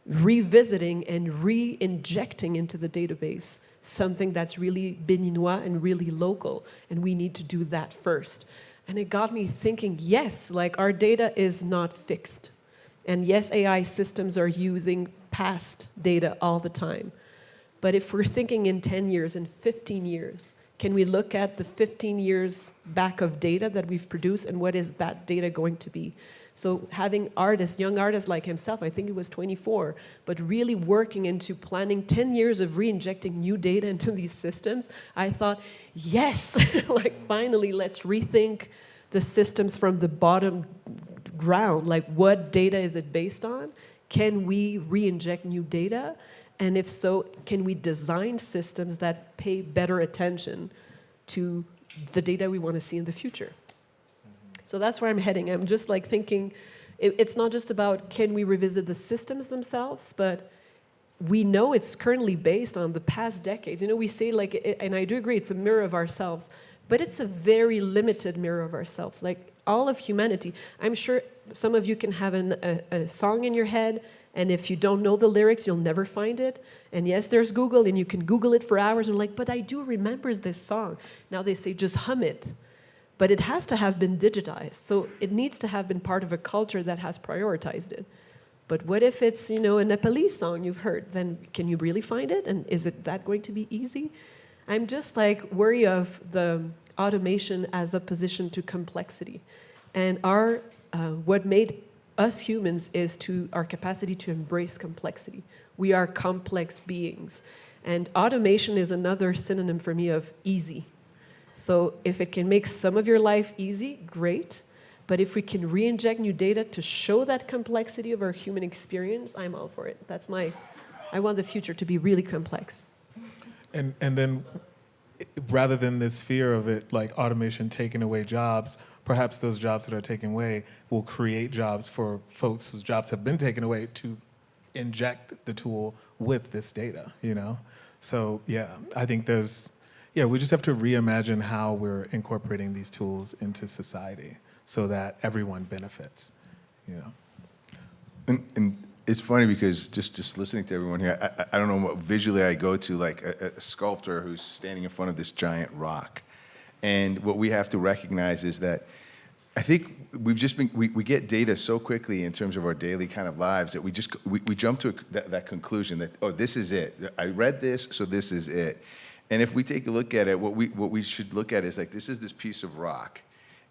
revisiting and re-injecting into the database something that's really Beninois and really local, and we need to do that first. And it got me thinking, yes, like our data is not fixed. And yes, AI systems are using past data all the time. But if we're thinking in 10 years, in 15 years, can we look at the 15 years back of data that we've produced and what is that data going to be? So having artists, young artists like himself, I think he was 24, but really working into planning 10 years of re-injecting new data into these systems, I thought, yes, like finally let's rethink the systems from the bottom ground. Like what data is it based on? Can we re-inject new data? And if so, can we design systems that pay better attention to the data we want to see in the future? So that's where I'm heading. I'm just like thinking, it's not just about can we revisit the systems themselves, but we know it's currently based on the past decades. We say like, and I do agree, it's a mirror of ourselves, but it's a very limited mirror of ourselves. Like all of humanity, I'm sure some of you can have a song in your head, and if you don't know the lyrics, you'll never find it. And yes, there's Google, and you can Google it for hours, and like, but I do remember this song. Now they say just hum it. But it has to have been digitized. So it needs to have been part of a culture that has prioritized it. But what if it's, a Nepalese song you've heard? Then can you really find it? And is it that going to be easy? I'm just like worried of the automation as opposition to complexity. And what made us humans is our capacity to embrace complexity. We are complex beings. And automation is another synonym for me of easy. So if it can make some of your life easy, great. But if we can re-inject new data to show that complexity of our human experience, I'm all for it. I want the future to be really complex. And then rather than this fear of it, like automation taking away jobs, perhaps those jobs that are taken away will create jobs for folks whose jobs have been taken away to inject the tool with this data, So yeah, I think we just have to reimagine how we're incorporating these tools into society so that everyone benefits, And it's funny because just listening to everyone here, I don't know what visually I go to, like a sculptor who's standing in front of this giant rock. And what we have to recognize is that I think we get data so quickly in terms of our daily kind of lives that we jump to that conclusion that, oh, this is it. I read this, so this is it. And if we take a look at it, what we should look at is like, this is this piece of rock,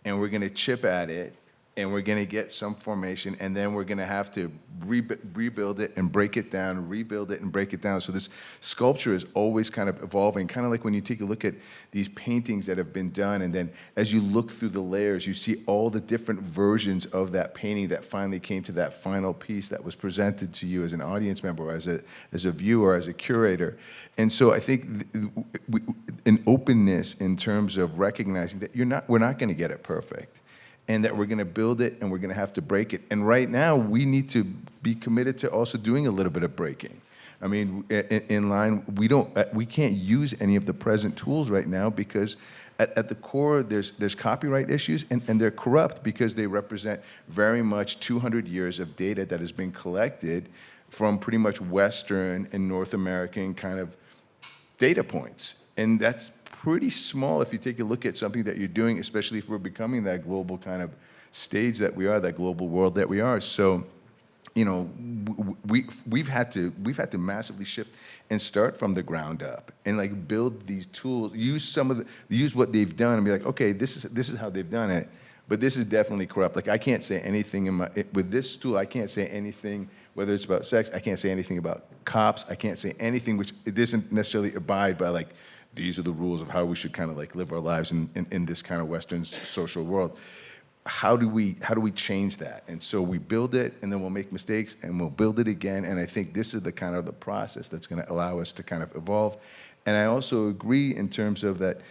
and we're going to chip at it, and we're going to get some formation, and then we're going to have to rebuild it and break it down, rebuild it and break it down. So this sculpture is always kind of evolving, kind of like when you take a look at these paintings that have been done, and then as you look through the layers, you see all the different versions of that painting that finally came to that final piece that was presented to you as an audience member, or as a viewer, as a curator. And so I think an openness in terms of recognizing that we're not going to get it perfect, and that we're going to build it and we're going to have to break it. And right now, we need to be committed to also doing a little bit of breaking. I mean, in line, we can't use any of the present tools right now because at the core, there's copyright issues, and they're corrupt because they represent very much 200 years of data that has been collected from pretty much Western and North American kind of data points. And that's pretty small if you take a look at something that you're doing, especially if we're becoming that global kind of stage that we are, that global world that we are. So, you know, we've had to massively shift and start from the ground up and like build these tools, use what they've done and be like, okay, this is how they've done it, but this is definitely corrupt. Like I can't say anything with this tool. I can't say anything, whether it's about sex. I can't say anything about cops. I can't say anything which it doesn't necessarily abide by like these are the rules of how we should kind of like live our lives in this kind of Western social world. How do we change that? And so we build it, and then we'll make mistakes, and we'll build it again. And I think this is the kind of the process that's going to allow us to kind of evolve. And I also agree in terms of that.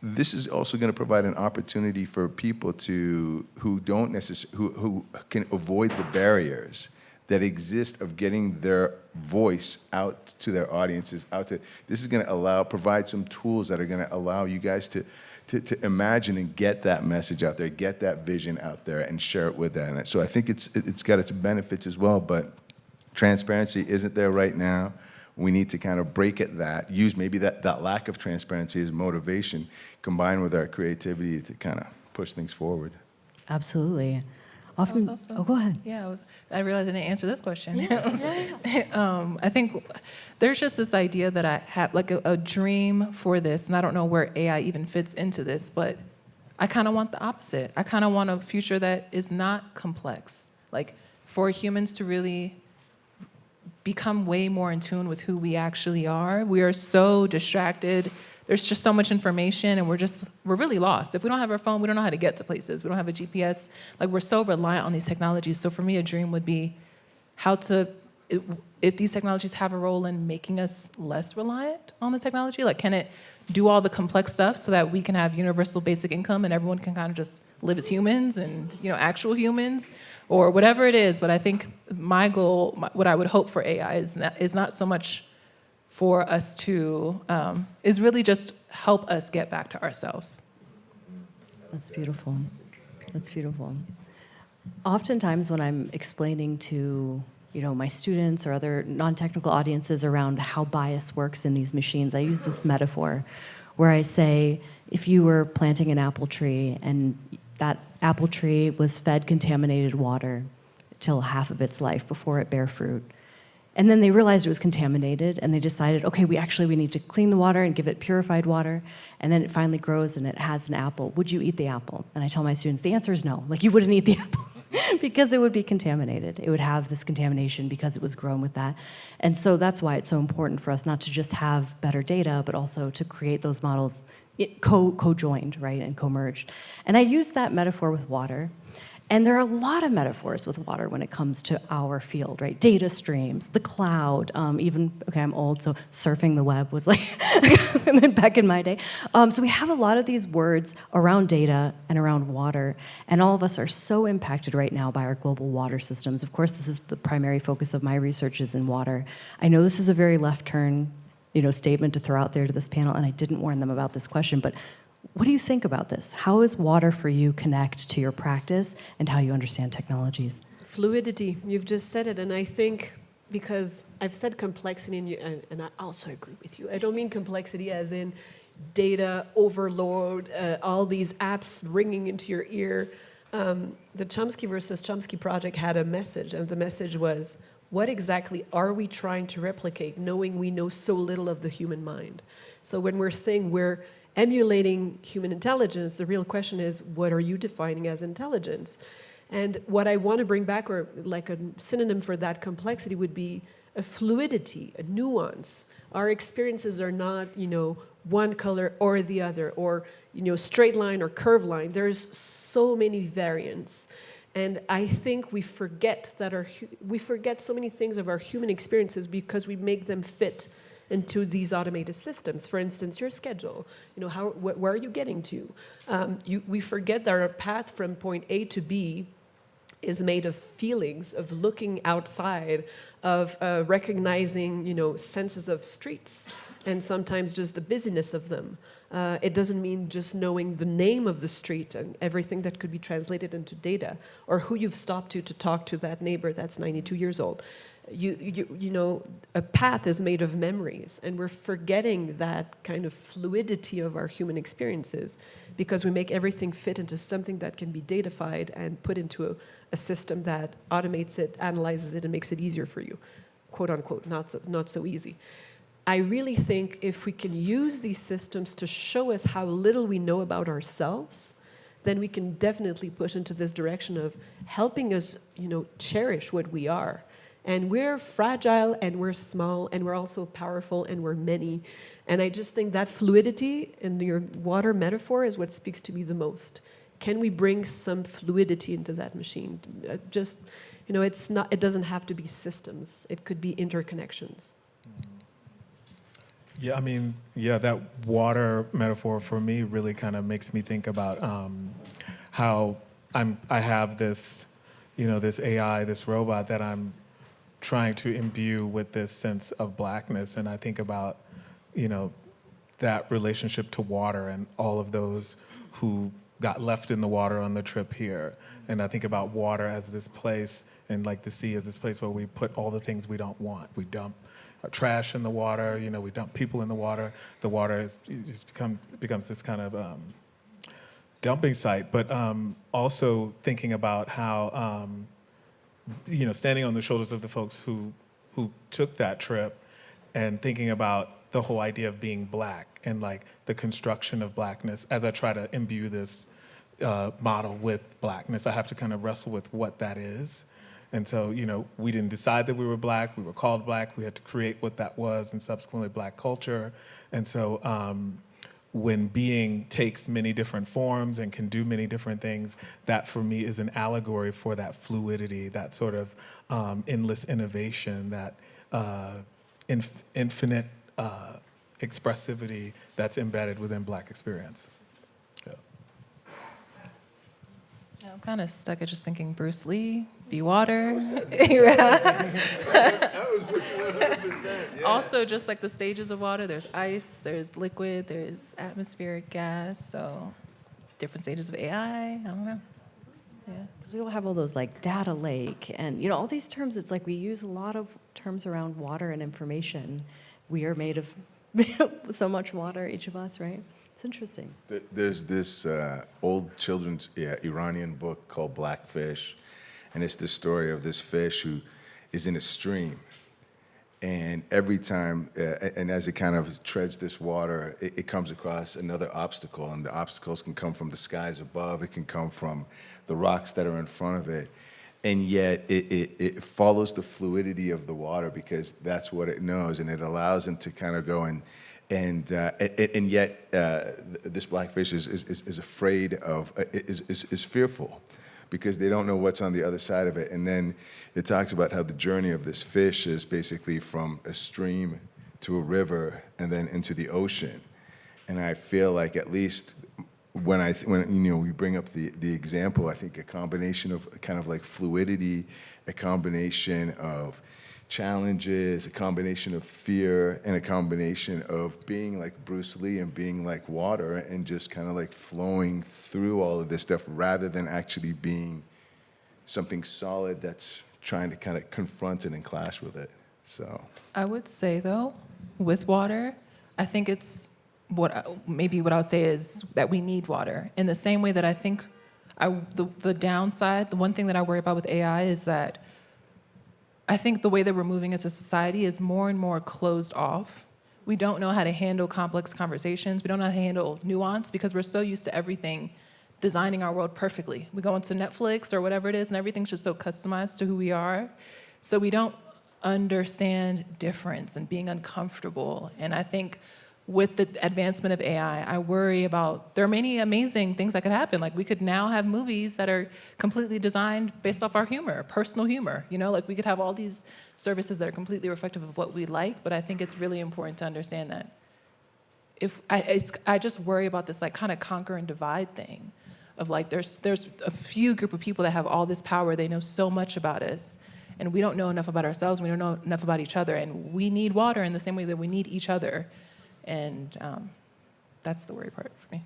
This is also going to provide an opportunity for people who can avoid the barriers that exist of getting their voice out to their audiences. This is going to provide some tools that are going to allow you guys to imagine and get that message out there, get that vision out there, and share it with them. And so I think it's got its benefits as well, but transparency isn't there right now. We need to kind of break at that, use maybe that lack of transparency as motivation, combined with our creativity to kind of push things forward. Absolutely. Often, go ahead. Yeah, I realized I didn't answer this question. I think there's just this idea that I have, like a dream for this, and I don't know where AI even fits into this, but I kind of want the opposite. I kind of want a future that is not complex, like for humans to really become way more in tune with who we actually are. We are so distracted. There's just so much information, and we're really lost. If we don't have our phone, we don't know how to get to places. We don't have a GPS. Like, we're so reliant on these technologies. So for me, a dream would be if these technologies have a role in making us less reliant on the technology, like, can it do all the complex stuff so that we can have universal basic income and everyone can kind of just live as humans and, actual humans, or whatever it is. But I think my goal, what I would hope for AI is not so much for us to, is really just help us get back to ourselves. That's beautiful. That's beautiful. Oftentimes when I'm explaining to my students or other non-technical audiences around how bias works in these machines, I use this metaphor where I say, if you were planting an apple tree and that apple tree was fed contaminated water till half of its life before it bare fruit, and then they realized it was contaminated, and they decided, okay, we need to clean the water and give it purified water, and then it finally grows and it has an apple. Would you eat the apple? And I tell my students, the answer is no. Like, you wouldn't eat the apple because it would be contaminated. It would have this contamination because it was grown with that. And so that's why it's so important for us not to just have better data, but also to create those models co-joined, right, and co-merged. And I use that metaphor with water. And there are a lot of metaphors with water when it comes to our field, right? Data streams, the cloud, I'm old, so surfing the web was like, and then back in my day. So we have a lot of these words around data and around water, and all of us are so impacted right now by our global water systems. Of course, this is the primary focus of my research is in water. I know this is a very left turn, statement to throw out there to this panel, and I didn't warn them about this question, but what do you think about this? How does water for you connect to your practice and how you understand technologies? Fluidity, you've just said it, and I think because I've said complexity, and I also agree with you. I don't mean complexity as in data overload, all these apps ringing into your ear. The Chomsky versus Chomsky project had a message, and the message was, what exactly are we trying to replicate, knowing we know so little of the human mind? So when we're saying we're emulating human intelligence, the real question is, what are you defining as intelligence? And what I want to bring back, or like a synonym for that complexity, would be a fluidity, a nuance. Our experiences are not, one color or the other, or, straight line or curved line. There's so many variants. And I think we forget we forget so many things of our human experiences because we make them fit into these automated systems. For instance, your schedule. Where are you getting to? We forget that our path from point A to B is made of feelings, of looking outside, of recognizing, senses of streets, and sometimes just the busyness of them. It doesn't mean just knowing the name of the street and everything that could be translated into data, or who you've stopped to talk to that neighbor that's 92 years old. you know, a path is made of memories, and we're forgetting that kind of fluidity of our human experiences because we make everything fit into something that can be datafied and put into a system that automates it, analyzes it, and makes it easier for you, quote unquote, not so easy. I really think if we can use these systems to show us how little we know about ourselves, then we can definitely push into this direction of helping us, you know, cherish what we are. And we're fragile, and we're small, and we're also powerful, and we're many. And I just think that fluidity in your water metaphor is what speaks to me the most. Can we bring some fluidity into that machine? Just, you know, it doesn't have to be systems. It could be interconnections. Yeah, I mean, yeah, that water metaphor for me really kind of makes me think about how I have this, you know, this AI, this robot that I'm trying to imbue with this sense of blackness, and I think about, you know, that relationship to water and all of those who got left in the water on the trip here, and I think about water as this place, and like the sea as this place where we put all the things we don't want. We dump trash in the water, you know, we dump people in the water. The water just becomes this kind of dumping site. But also thinking about how, you know, standing on the shoulders of the folks who took that trip, and thinking about the whole idea of being black and like the construction of blackness. As I try to imbue this model with blackness, I have to kind of wrestle with what that is. And so, you know, we didn't decide that we were black. We were called black. We had to create what that was, and subsequently black culture. And so when being takes many different forms and can do many different things, that for me is an allegory for that fluidity, that sort of endless innovation, that infinite expressivity that's embedded within black experience. Yeah. I'm kind of stuck at just thinking Bruce Lee, be water. Also, just like the stages of water, there's ice, there's liquid, there's atmospheric gas, so different stages of AI, I don't know. Yeah. Because we all have all those like data lake and, you know, all these terms. It's like we use a lot of terms around water and information. We are made of so much water, each of us, right? It's interesting. There's this old children's Iranian book called Blackfish, and it's the story of this fish who is in a stream. And every time, and as it kind of treads this water, it comes across another obstacle, and the obstacles can come from the skies above, it can come from the rocks that are in front of it, and yet it follows the fluidity of the water because that's what it knows, and it allows them to kind of go and yet this blackfish is afraid of, is fearful, because they don't know what's on the other side of it. And then it talks about how the journey of this fish is basically from a stream to a river and then into the ocean. And I feel like, at least when you know, we bring up the example, I think a combination of kind of like fluidity, a combination of challenges, a combination of fear, and a combination of being like Bruce Lee and being like water and just kind of like flowing through all of this stuff rather than actually being something solid that's trying to kind of confront it and clash with it. So I would say, though, with water, I think it's what I would say is that we need water. In the same way that I think the downside, the one thing that I worry about with AI is that I think the way that we're moving as a society is more and more closed off. We don't know how to handle complex conversations. We don't know how to handle nuance because we're so used to everything designing our world perfectly. We go into Netflix or whatever it is, and everything's just so customized to who we are. So we don't understand difference and being uncomfortable. And I think with the advancement of AI, I worry about, there are many amazing things that could happen. Like we could now have movies that are completely designed based off our humor, personal humor. You know, like we could have all these services that are completely reflective of what we like, but I think it's really important to understand that I just worry about this like kind of conquer and divide thing of like there's a few group of people that have all this power, they know so much about us, and we don't know enough about ourselves, we don't know enough about each other, and we need water in the same way that we need each other. And that's the worry part for me.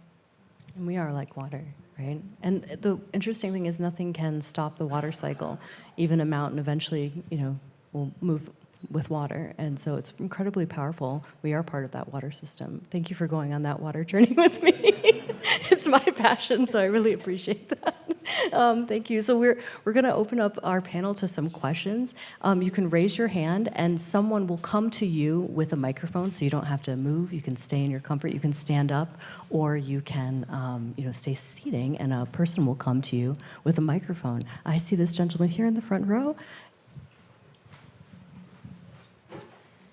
And we are like water, right? And the interesting thing is nothing can stop the water cycle. Even a mountain eventually, you know, will move with water. And so it's incredibly powerful. We are part of that water system. Thank you for going on that water journey with me. It's my passion, so I really appreciate that. Thank you. So we're going to open up our panel to some questions. You can raise your hand, and someone will come to you with a microphone, so you don't have to move. You can stay in your comfort. You can stand up, or you can stay seating, and a person will come to you with a microphone. I see this gentleman here in the front row.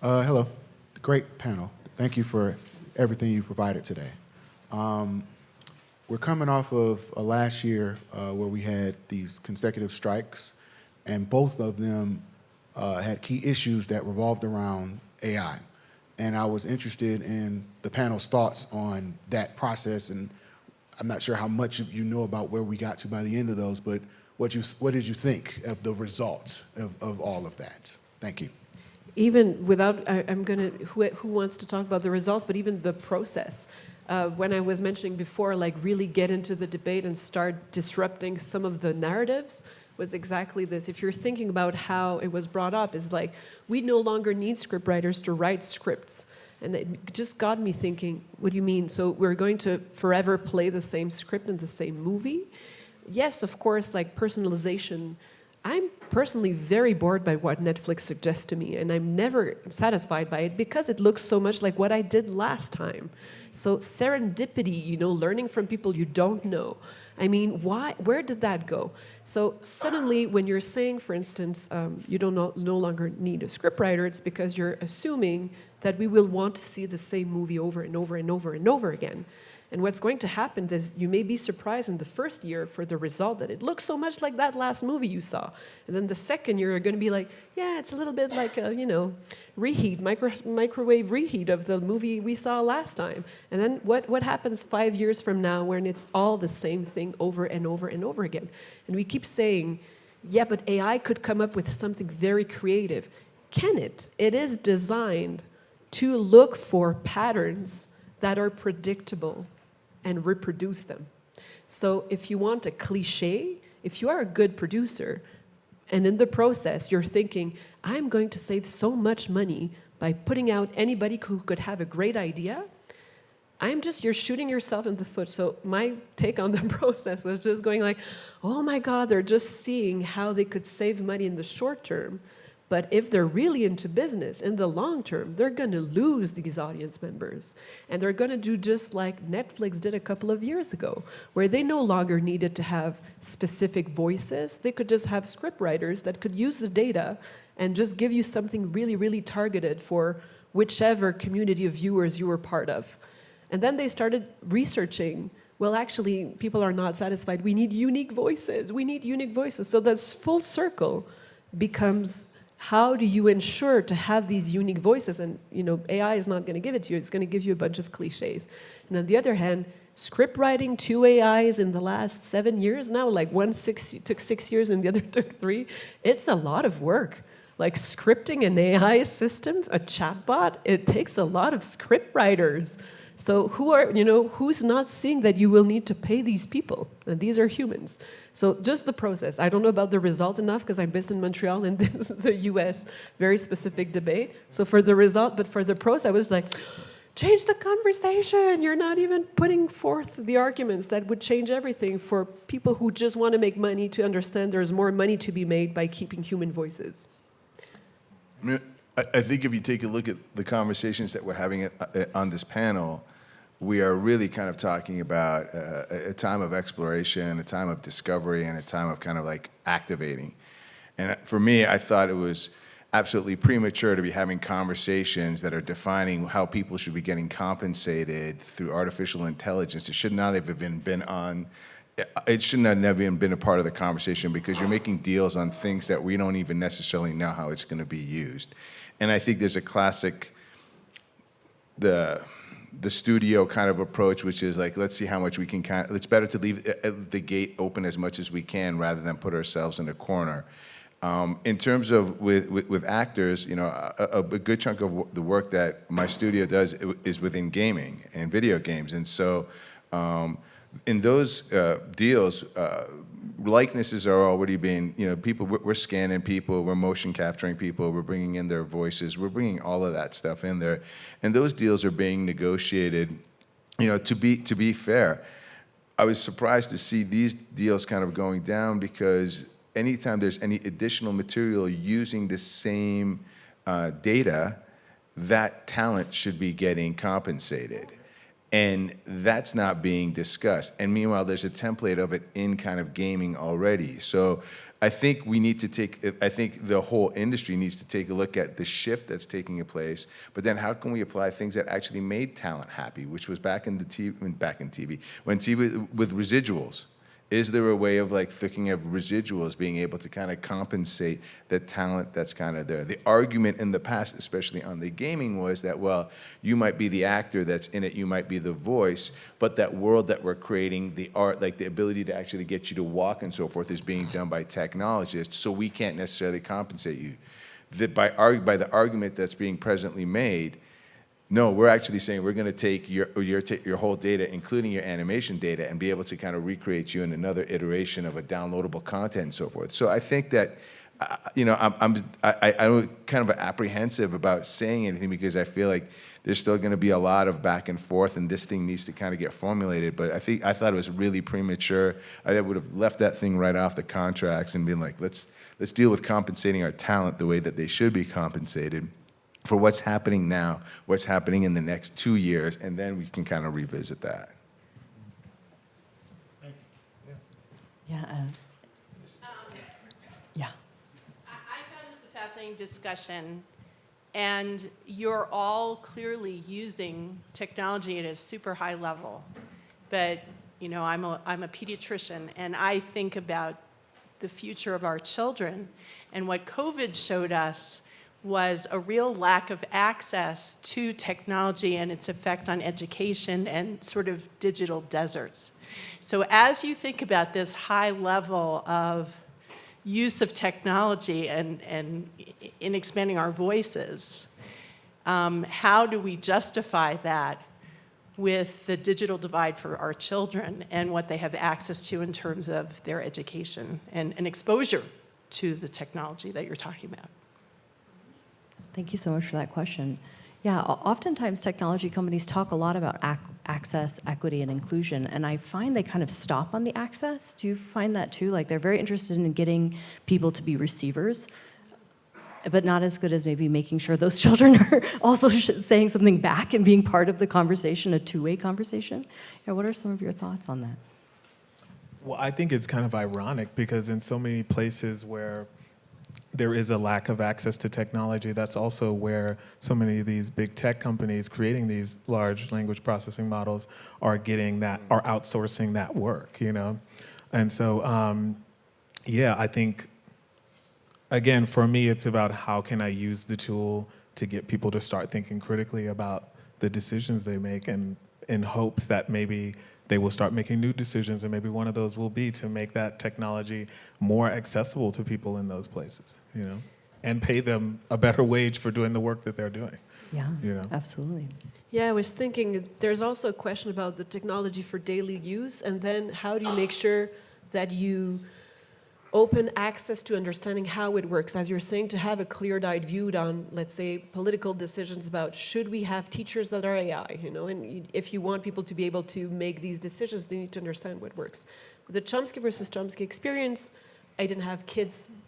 Hello. Great panel. Thank you for everything you provided today. We're coming off of last year where we had these consecutive strikes, and both of them had key issues that revolved around AI. And I was interested in the panel's thoughts on that process, and I'm not sure how much you know about where we got to by the end of those, but what did you think of the results of all of that? Thank you. Even without, I'm gonna, who wants to talk about the results, but even the process. When I was mentioning before, like really get into the debate and start disrupting some of the narratives was exactly this. If you're thinking about how it was brought up, is like, we no longer need scriptwriters to write scripts. And it just got me thinking, what do you mean? So we're going to forever play the same script in the same movie? Yes, of course, like personalization. I'm personally very bored by what Netflix suggests to me, and I'm never satisfied by it because it looks so much like what I did last time. So serendipity, learning from people you don't know. I mean, where did that go? So suddenly when you're saying, for instance, you no longer need a scriptwriter, it's because you're assuming that we will want to see the same movie over and over and over and over again. And what's going to happen is you may be surprised in the first year for the result that it looks so much like that last movie you saw. And then the second year, you're going to be like, yeah, it's a little bit like a, reheat, microwave reheat of the movie we saw last time. And then what happens 5 years from now when it's all the same thing over and over and over again? And we keep saying, yeah, but AI could come up with something very creative. Can it? It is designed to look for patterns that are predictable and reproduce them. So if you want a cliche, if you are a good producer, and in the process you're thinking, I'm going to save so much money by putting out anybody who could have a great idea, you're shooting yourself in the foot. So my take on the process was just going like, oh my God, they're just seeing how they could save money in the short term. But if they're really into business in the long term, they're going to lose these audience members. And they're going to do just like Netflix did a couple of years ago, where they no longer needed to have specific voices. They could just have scriptwriters that could use the data and just give you something really, really targeted for whichever community of viewers you were part of. And then they started researching, well, actually, people are not satisfied. We need unique voices. We need unique voices. So this full circle becomes, how do you ensure to have these unique voices? And AI is not going to give it to you. It's going to give you a bunch of cliches. And on the other hand, script writing 2 AIs in the last 7 years now, like one took 6 years and the other took 3. It's a lot of work. Like scripting an AI system, a chatbot, it takes a lot of script writers. So who's not seeing that you will need to pay these people? And these are humans. So just the process. I don't know about the result enough because I'm based in Montreal and this is a US very specific debate. So for the result, but for the process, I was like, change the conversation. You're not even putting forth the arguments that would change everything for people who just want to make money to understand there's more money to be made by keeping human voices. I think if you take a look at the conversations that we're having on this panel, we are really kind of talking about a time of exploration, a time of discovery, and a time of kind of like activating. And for me, I thought it was absolutely premature to be having conversations that are defining how people should be getting compensated through artificial intelligence. It should not have even been on. It should not have even been a part of the conversation because you're making deals on things that we don't even necessarily know how it's going to be used. And I think there's a classic, the studio kind of approach, which is like, let's see how much we can it's better to leave the gate open as much as we can rather than put ourselves in a corner. In terms of with actors, a good chunk of the work that my studio does is within gaming and video games. And so in those deals, likenesses are already being, people, we're scanning people, we're motion capturing people, we're bringing in their voices, we're bringing all of that stuff in there. And those deals are being negotiated, to be fair. I was surprised to see these deals kind of going down because anytime there's any additional material using the same data, that talent should be getting compensated. And that's not being discussed. And meanwhile, there's a template of it in kind of gaming already. So I think I think the whole industry needs to take a look at the shift that's taking place, but then how can we apply things that actually made talent happy, which was back in TV, when TV, with residuals. Is there a way of thinking of residuals being able to kind of compensate the talent that's kind of there? The argument in the past, especially on the gaming, was that, well, you might be the actor that's in it, you might be the voice, but that world that we're creating, the art, the ability to actually get you to walk and so forth is being done by technologists, so we can't necessarily compensate you. By the argument that's being presently made, no, we're actually saying we're going to take your whole data, including your animation data, and be able to kind of recreate you in another iteration of a downloadable content and so forth. So I think that, I'm kind of apprehensive about saying anything because I feel like there's still going to be a lot of back and forth, and this thing needs to kind of get formulated. But I thought it was really premature. I would have left that thing right off the contracts and been like, let's deal with compensating our talent the way that they should be compensated for what's happening now, what's happening in the next 2 years, and then we can kind of revisit that. Yeah. Yeah. I found this a fascinating discussion, and you're all clearly using technology at a super high level. But I'm a pediatrician, and I think about the future of our children, and what COVID showed us was a real lack of access to technology and its effect on education and sort of digital deserts. So as you think about this high level of use of technology and in expanding our voices, how do we justify that with the digital divide for our children and what they have access to in terms of their education and exposure to the technology that you're talking about? Thank you so much for that question. Yeah, oftentimes technology companies talk a lot about access, equity, and inclusion, and I find they kind of stop on the access. Do you find that too? They're very interested in getting people to be receivers, but not as good as maybe making sure those children are also saying something back and being part of the conversation, a two-way conversation. Yeah, what are some of your thoughts on that? Well, I think it's kind of ironic because in so many places where there is a lack of access to technology, that's also where so many of these big tech companies creating these large language processing models are outsourcing that work, And so, I think, again, for me, it's about how can I use the tool to get people to start thinking critically about the decisions they make, and in hopes that maybe they will start making new decisions, and maybe one of those will be to make that technology more accessible to people in those places, and pay them a better wage for doing the work that they're doing. Yeah, absolutely. Yeah, I was thinking there's also a question about the technology for daily use, and then how do you make sure that you open access to understanding how it works, as you're saying, to have a clear-eyed view on, let's say, political decisions about should we have teachers that are AI, and if you want people to be able to make these decisions, they need to understand what works. With the Chomsky versus Chomsky experience, I didn't have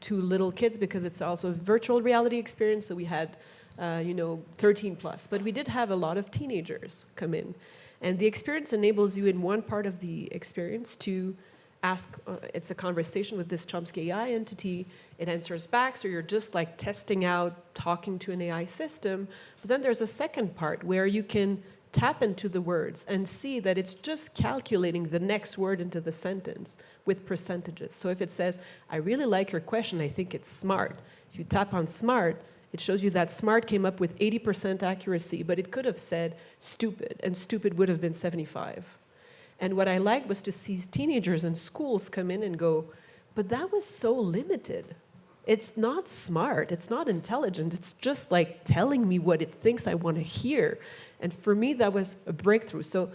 two little kids, because it's also a virtual reality experience, so we had 13 plus, but we did have a lot of teenagers come in, and the experience enables you in one part of the experience to ask, it's a conversation with this Chomsky AI entity, it answers back, so you're just testing out, talking to an AI system. But then there's a second part where you can tap into the words and see that it's just calculating the next word into the sentence with percentages. So if it says, I really like your question, I think it's smart. If you tap on smart, it shows you that smart came up with 80% accuracy, but it could have said stupid, and stupid would have been 75. And what I liked was to see teenagers in schools come in and go, but that was so limited. It's not smart, it's not intelligent, it's just telling me what it thinks I want to hear. And for me, that was a breakthrough. So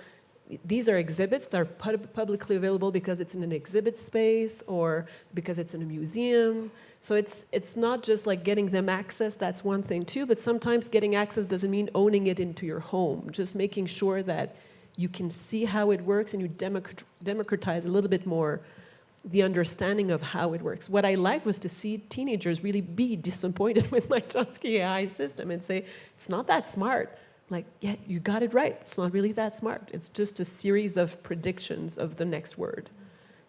these are exhibits that are publicly available because it's in an exhibit space or because it's in a museum. So it's not just like getting them access, that's one thing too, but sometimes getting access doesn't mean owning it into your home. Just making sure that you can see how it works and you democratize a little bit more the understanding of how it works. What I liked was to see teenagers really be disappointed with my Chomsky AI system and say, it's not that smart. Like, yeah, you got it right. It's not really that smart. It's just a series of predictions of the next word.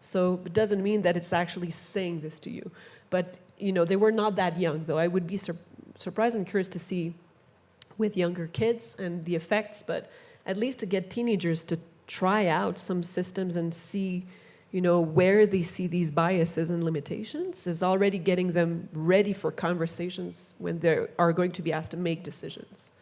So it doesn't mean that it's actually saying this to you. But, you know, they were not that young, though. I would be surprised and curious to see with younger kids and the effects, but at least to get teenagers to try out some systems and see, you know, where they see these biases and limitations is already getting them ready for conversations when they are going to be asked to make decisions.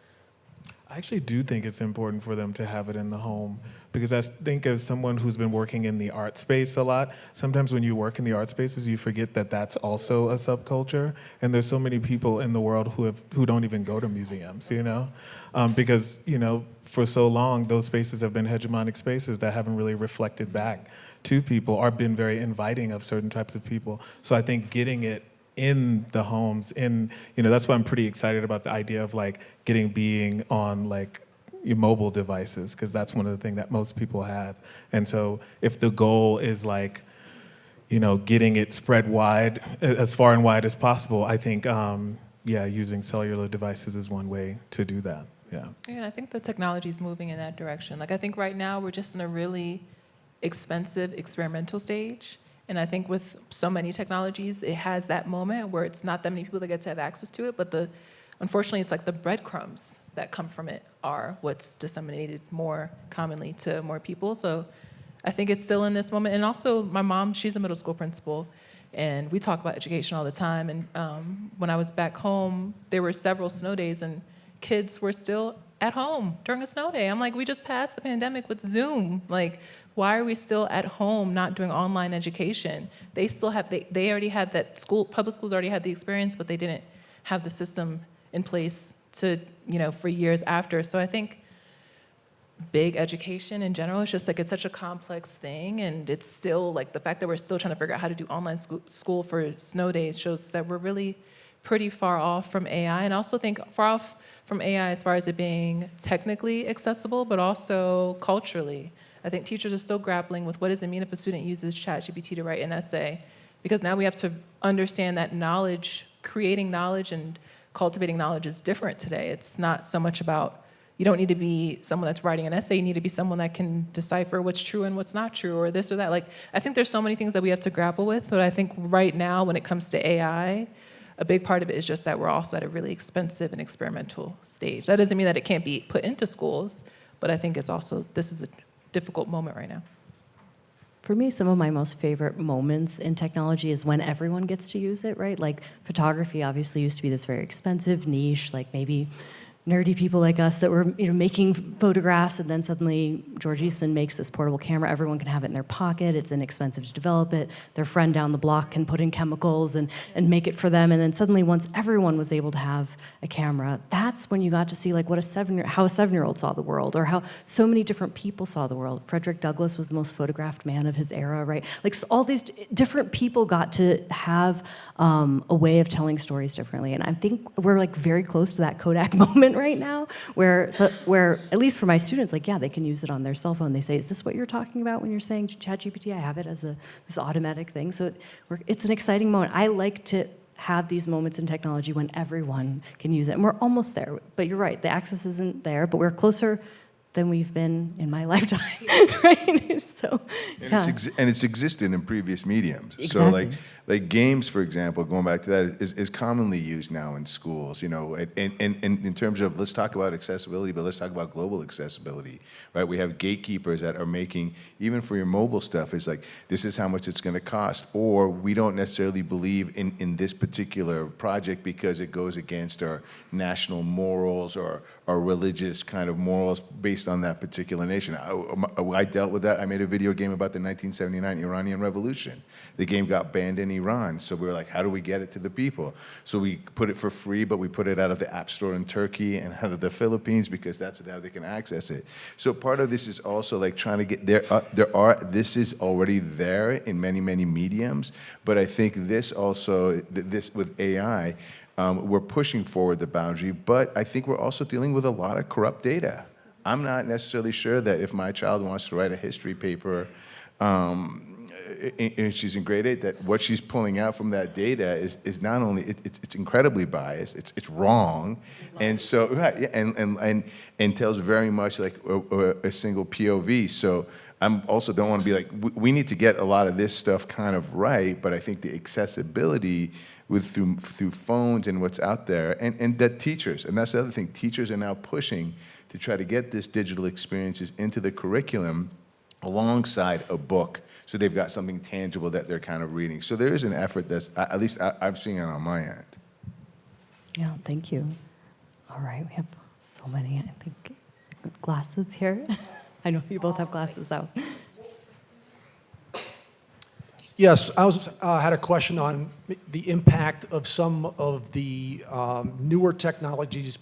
I actually do think it's important for them to have it in the home because I think as someone who's been working in the art space a lot, sometimes when you work in the art spaces, you forget that that's also a subculture. And there's so many people in the world who don't even go to museums, you know? Because, you know, for so long, those spaces have been hegemonic spaces that haven't really reflected back to people or been very inviting of certain types of people. So I think getting it in the homes, that's why I'm pretty excited about the idea of like getting being on like your mobile devices, because that's one of the things that most people have. And so if the goal is like, getting it spread wide, as far and wide as possible, I think, using cellular devices is one way to do that. Yeah. Yeah, I think the technology is moving in that direction. Like I think right now we're just in a really expensive experimental stage. And I think with so many technologies, it has that moment where it's not that many people that get to have access to it, but unfortunately, it's like the breadcrumbs that come from it are what's disseminated more commonly to more people. So I think it's still in this moment. And also, my mom, she's a middle school principal, and we talk about education all the time. And when I was back home, there were several snow days, and kids were still at home during a snow day. I'm like, we just passed the pandemic with Zoom. Like, why are we still at home not doing online education? They still have, they already had that public schools already had the experience, but they didn't have the system in place to, for years after. So I think big education in general is just like, it's such a complex thing. And it's still like the fact that we're still trying to figure out how to do online school for snow days shows that we're really pretty far off from AI. And I also think far off from AI as far as it being technically accessible, but also culturally. I think teachers are still grappling with what does it mean if a student uses ChatGPT to write an essay? Because now we have to understand that knowledge, creating knowledge and cultivating knowledge is different today. It's not so much about, you don't need to be someone that's writing an essay, you need to be someone that can decipher what's true and what's not true, or this or that. Like, I think there's so many things that we have to grapple with, but I think right now when it comes to AI, a big part of it is just that we're also at a really expensive and experimental stage. That doesn't mean that it can't be put into schools, but I think it's also, this is a difficult moment right now. For me, some of my most favorite moments in technology is when everyone gets to use it, right? Like photography obviously used to be this very expensive niche, like maybe nerdy people like us that were making photographs, and then suddenly George Eastman makes this portable camera. Everyone can have it in their pocket. It's inexpensive to develop it. Their friend down the block can put in chemicals and make it for them. And then suddenly, once everyone was able to have a camera, that's when you got to see like how a seven-year-old saw the world, or how so many different people saw the world. Frederick Douglass was the most photographed man of his era, right? Like so all these different people got to have a way of telling stories differently. And I think we're like very close to that Kodak moment right now, where at least for my students, like, yeah, they can use it on their cell phone. They say, is this what you're talking about when you're saying ChatGPT? I have it as this automatic thing. So it's an exciting moment. I like to have these moments in technology when everyone can use it. And we're almost there. But you're right, the access isn't there, but we're closer than we've been in my lifetime, right? So, yeah. And it's existed in previous mediums. Exactly. So like games, for example, going back to that, is commonly used now in schools, and in terms of, let's talk about accessibility, but let's talk about global accessibility, right? We have gatekeepers that are making, even for your mobile stuff, it's like, this is how much it's gonna cost, or we don't necessarily believe in this particular project because it goes against our national morals or our religious kind of morals based on that particular nation. I dealt with that. I made a video game about the 1979 Iranian Revolution. The game got banned in Iran. So we were like, how do we get it to the people? So we put it for free, but we put it out of the App Store in Turkey and out of the Philippines because that's how they can access it. So part of this is also like trying to get this is already there in many, many mediums, but I think this also, this with AI, we're pushing forward the boundary, but I think we're also dealing with a lot of corrupt data. I'm not necessarily sure that if my child wants to write a history paper, and she's in grade 8, that what she's pulling out from that data is not only, it's incredibly biased, it's wrong, and so, right, yeah, and tells very much like a single POV. So I'm also don't want to be like, we need to get a lot of this stuff kind of right, but I think the accessibility through phones and what's out there, and that teachers, and that's the other thing, teachers are now pushing to try to get this digital experiences into the curriculum alongside a book, so they've got something tangible that they're kind of reading. So there is an effort that's, at least I'm seeing it on my end. Yeah, thank you. All right, we have so many, I think, glasses here. I know you both have glasses, though. Yes, I had a question on the impact of some of the newer technologies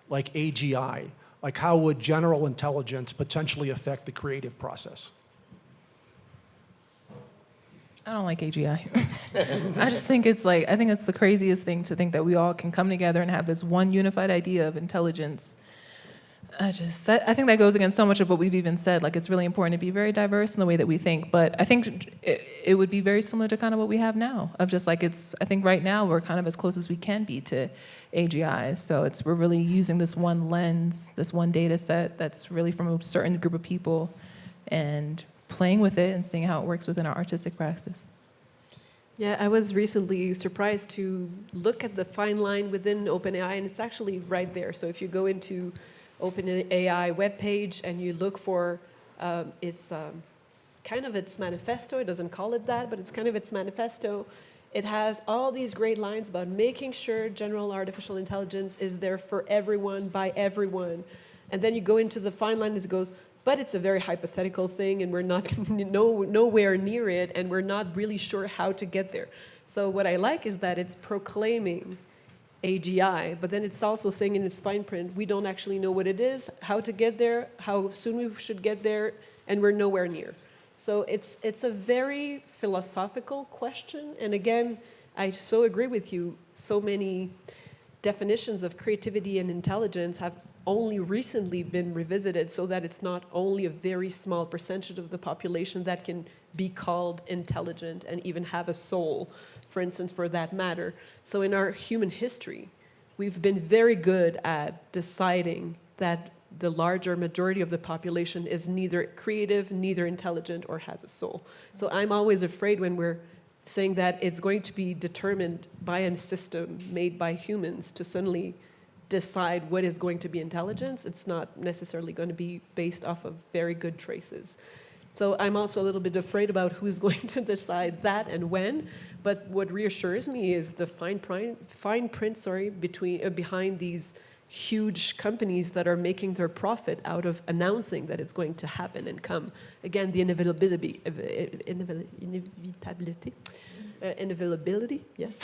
like AGI. Like, how would general intelligence potentially affect the creative process? I don't like AGI. I just think it's like, I think it's the craziest thing to think that we all can come together and have this one unified idea of intelligence. I think that goes against so much of what we've even said. Like, it's really important to be very diverse in the way that we think. But I think it would be very similar to kind of what we have now, of just like, I think right now we're kind of as close as we can be to AGI. So we're really using this one lens, this one data set that's really from a certain group of people, and playing with it and seeing how it works within our artistic practice. Yeah, I was recently surprised to look at the fine line within OpenAI, and it's actually right there. So if you go into OpenAI webpage and you look for its kind of its manifesto, it doesn't call it that, but it's kind of its manifesto. It has all these great lines about making sure general artificial intelligence is there for everyone, by everyone. And then you go into the fine line and it goes, but it's a very hypothetical thing and we're not nowhere near it and we're not really sure how to get there. So what I like is that it's proclaiming AGI, but then it's also saying in its fine print, we don't actually know what it is, how to get there, how soon we should get there, and we're nowhere near. So it's a very philosophical question. And again, I so agree with you. So many definitions of creativity and intelligence have only recently been revisited so that it's not only a very small percentage of the population that can be called intelligent and even have a soul, for instance, for that matter. So in our human history, we've been very good at deciding that the larger majority of the population is neither creative, neither intelligent, or has a soul. So I'm always afraid when we're saying that it's going to be determined by a system made by humans to suddenly decide what is going to be intelligence. It's not necessarily going to be based off of very good traces. So I'm also a little bit afraid about who's going to decide that and when. But what reassures me is the fine print, behind these huge companies that are making their profit out of announcing that it's going to happen and come. Again, the inevitability, yes.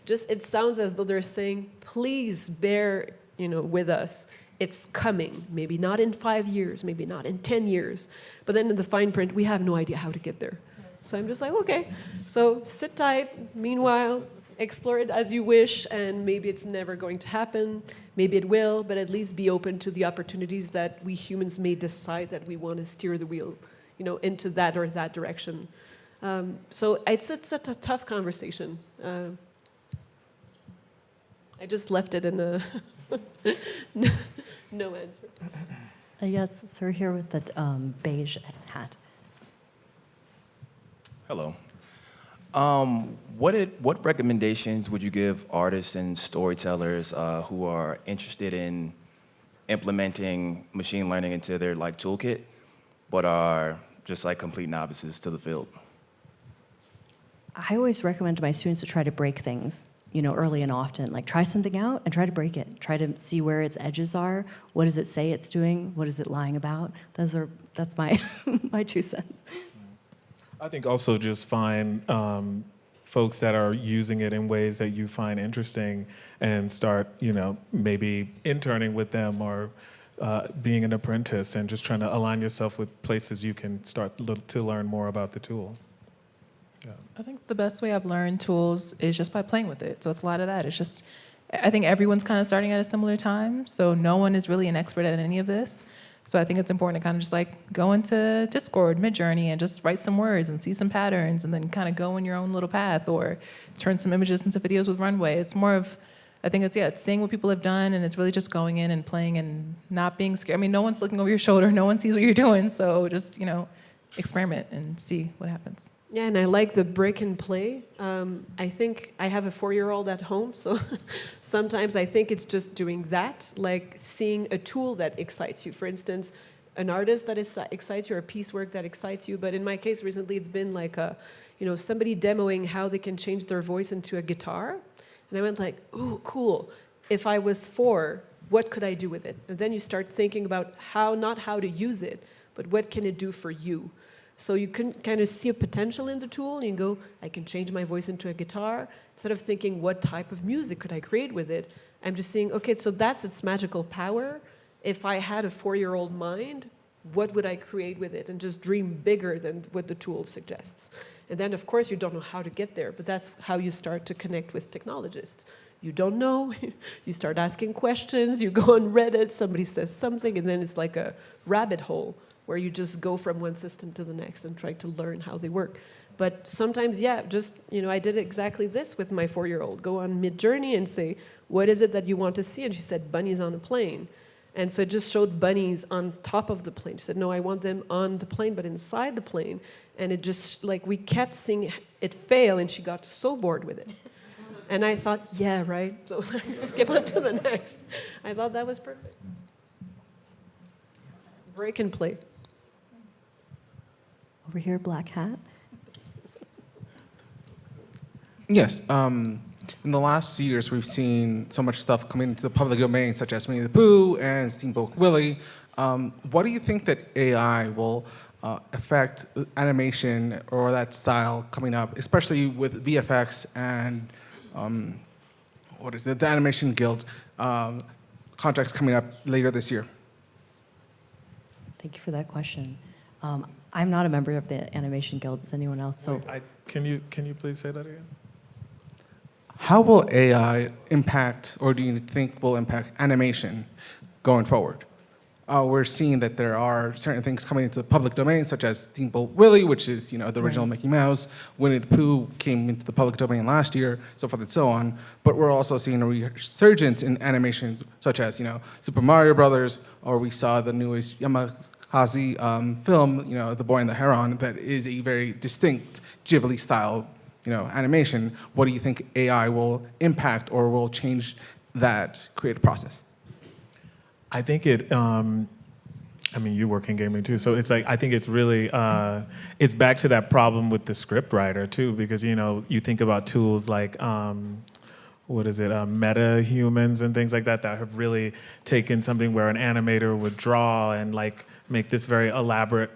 Just, it sounds as though they're saying, please bear, with us. It's coming, maybe not in 5 years, maybe not in 10 years. But then in the fine print, we have no idea how to get there. So I'm just like, okay, so sit tight. Meanwhile, explore it as you wish, and maybe it's never going to happen. Maybe it will, but at least be open to the opportunities that we humans may decide that we want to steer the wheel, into that or that direction. So it's a tough conversation. I just left it in a no answer. Yes, sir, here with the beige hat. Hello. What recommendations would you give artists and storytellers who are interested in implementing machine learning into their toolkit, but are just complete novices to the field? I always recommend to my students to try to break things, early and often. Like, try something out and try to break it. Try to see where its edges are. What does it say it's doing? What is it lying about? That's my my 2 cents. I think also just find folks that are using it in ways that you find interesting and start, maybe interning with them or being an apprentice and just trying to align yourself with places you can start to learn more about the tool. Yeah. I think the best way I've learned tools is just by playing with it. So it's a lot of that. It's just, I think everyone's kind of starting at a similar time, so no one is really an expert at any of this. So I think it's important to kind of just like go into Discord, Midjourney, and just write some words and see some patterns and then kind of go in your own little path or turn some images into videos with Runway. It's more of, I think it's seeing what people have done, and it's really just going in and playing and not being scared. I mean, no one's looking over your shoulder, no one sees what you're doing, so just, experiment and see what happens. Yeah, and I like the break and play. I think I have a 4-year-old at home, so sometimes I think it's just doing that, like seeing a tool that excites you. For instance, an artist that excites you or a piecework that excites you. But in my case recently, it's been like somebody demoing how they can change their voice into a guitar. And I went like, ooh, cool. If I was 4, what could I do with it? And then you start thinking about not how to use it, but what can it do for you? So you can kind of see a potential in the tool, and you go, I can change my voice into a guitar. Instead of thinking, what type of music could I create with it? I'm just saying, okay, so that's its magical power. If I had a 4-year-old mind, what would I create with it? And just dream bigger than what the tool suggests. And then, of course, you don't know how to get there, but that's how you start to connect with technologists. You don't know, you start asking questions, you go on Reddit, somebody says something, and then it's like a rabbit hole where you just go from one system to the next and try to learn how they work. But sometimes, I did exactly this with my 4-year-old. Go on Midjourney and say, what is it that you want to see? And she said, bunnies on a plane. And so it just showed bunnies on top of the plane. She said, no, I want them on the plane, but inside the plane. And it just, we kept seeing it fail, and she got so bored with it. And I thought, yeah, right? So skip on to the next. I thought that was perfect. Break and play. Over here, black hat. Yes. In the last years, we've seen so much stuff come into the public domain, such as Winnie the Pooh and Steamboat Willie. What do you think that AI will affect animation or that style coming up, especially with VFX and the Animation Guild contracts coming up later this year? Thank you for that question. I'm not a member of the Animation Guild. Is anyone else? So Can you please say that again? How will AI impact, or do you think will impact animation going forward? We're seeing that there are certain things coming into the public domain, such as Steamboat Willie, which is the original Mickey Mouse. Winnie the Pooh came into the public domain last year, so forth and so on. But we're also seeing a resurgence in animation, such as Super Mario Brothers, or we saw the newest Yamakaze film, The Boy and the Heron, that is a very distinct Ghibli style animation. What do you think AI will impact or will change that creative process? I think you work in gaming too, so it's like, I think it's really, it's back to that problem with the script writer too, because you think about tools like, meta humans and things like that have really taken something where an animator would draw and make this very elaborate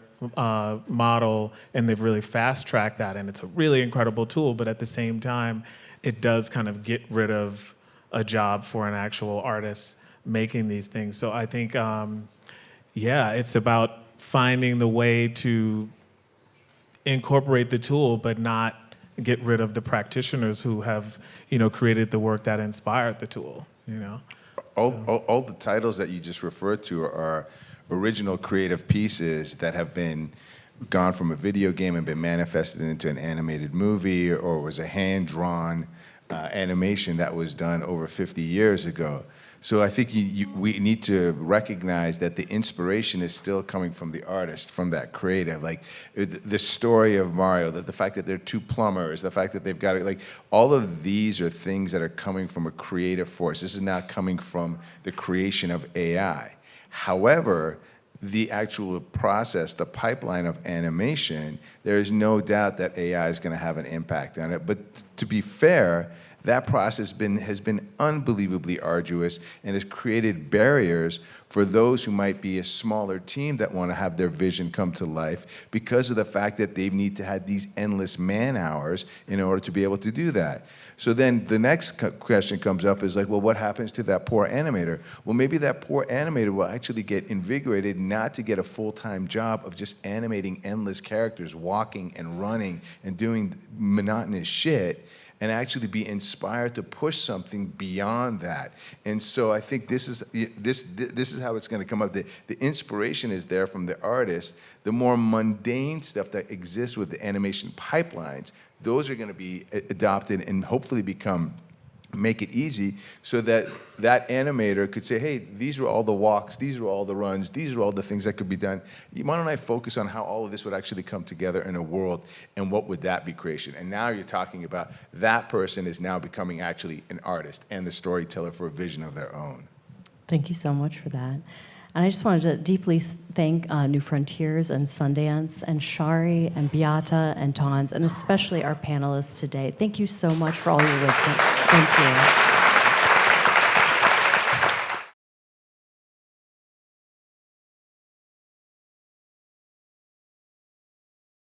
model, and they've really fast-tracked that, and it's a really incredible tool, but at the same time, it does kind of get rid of a job for an actual artist making these things. So I think, it's about finding the way to incorporate the tool, but not get rid of the practitioners who have, created the work that inspired the tool, All the titles that you just referred to are original creative pieces that have been gone from a video game and been manifested into an animated movie, or was a hand-drawn animation that was done over 50 years ago. So I think we need to recognize that the inspiration is still coming from the artist, from that creative. Like the story of Mario, the fact that they're two plumbers, the fact that they've got it, all of these are things that are coming from a creative force. This is not coming from the creation of AI. However, the actual process, the pipeline of animation, there is no doubt that AI is going to have an impact on it. But to be fair, That process has been unbelievably arduous and has created barriers for those who might be a smaller team that want to have their vision come to life because of the fact that they need to have these endless man hours in order to be able to do that. So then the next question comes up is like, well, what happens to that poor animator? Well, maybe that poor animator will actually get invigorated not to get a full-time job of just animating endless characters, walking and running and doing monotonous shit, and actually be inspired to push something beyond that. And so I think this is how it's going to come up. The inspiration is there from the artist. The more mundane stuff that exists with the animation pipelines, those are going to be adopted and hopefully make it easy so that that animator could say, hey, these are all the walks, these are all the runs, these are all the things that could be done. Why don't I focus on how all of this would actually come together in a world, and what would that be creation? And now you're talking about that person is now becoming actually an artist and the storyteller for a vision of their own. Thank you so much for that. And I just wanted to deeply thank New Frontiers and Sundance and Shari and Beata and Tons, and especially our panelists today. Thank you so much for all your wisdom. Thank you.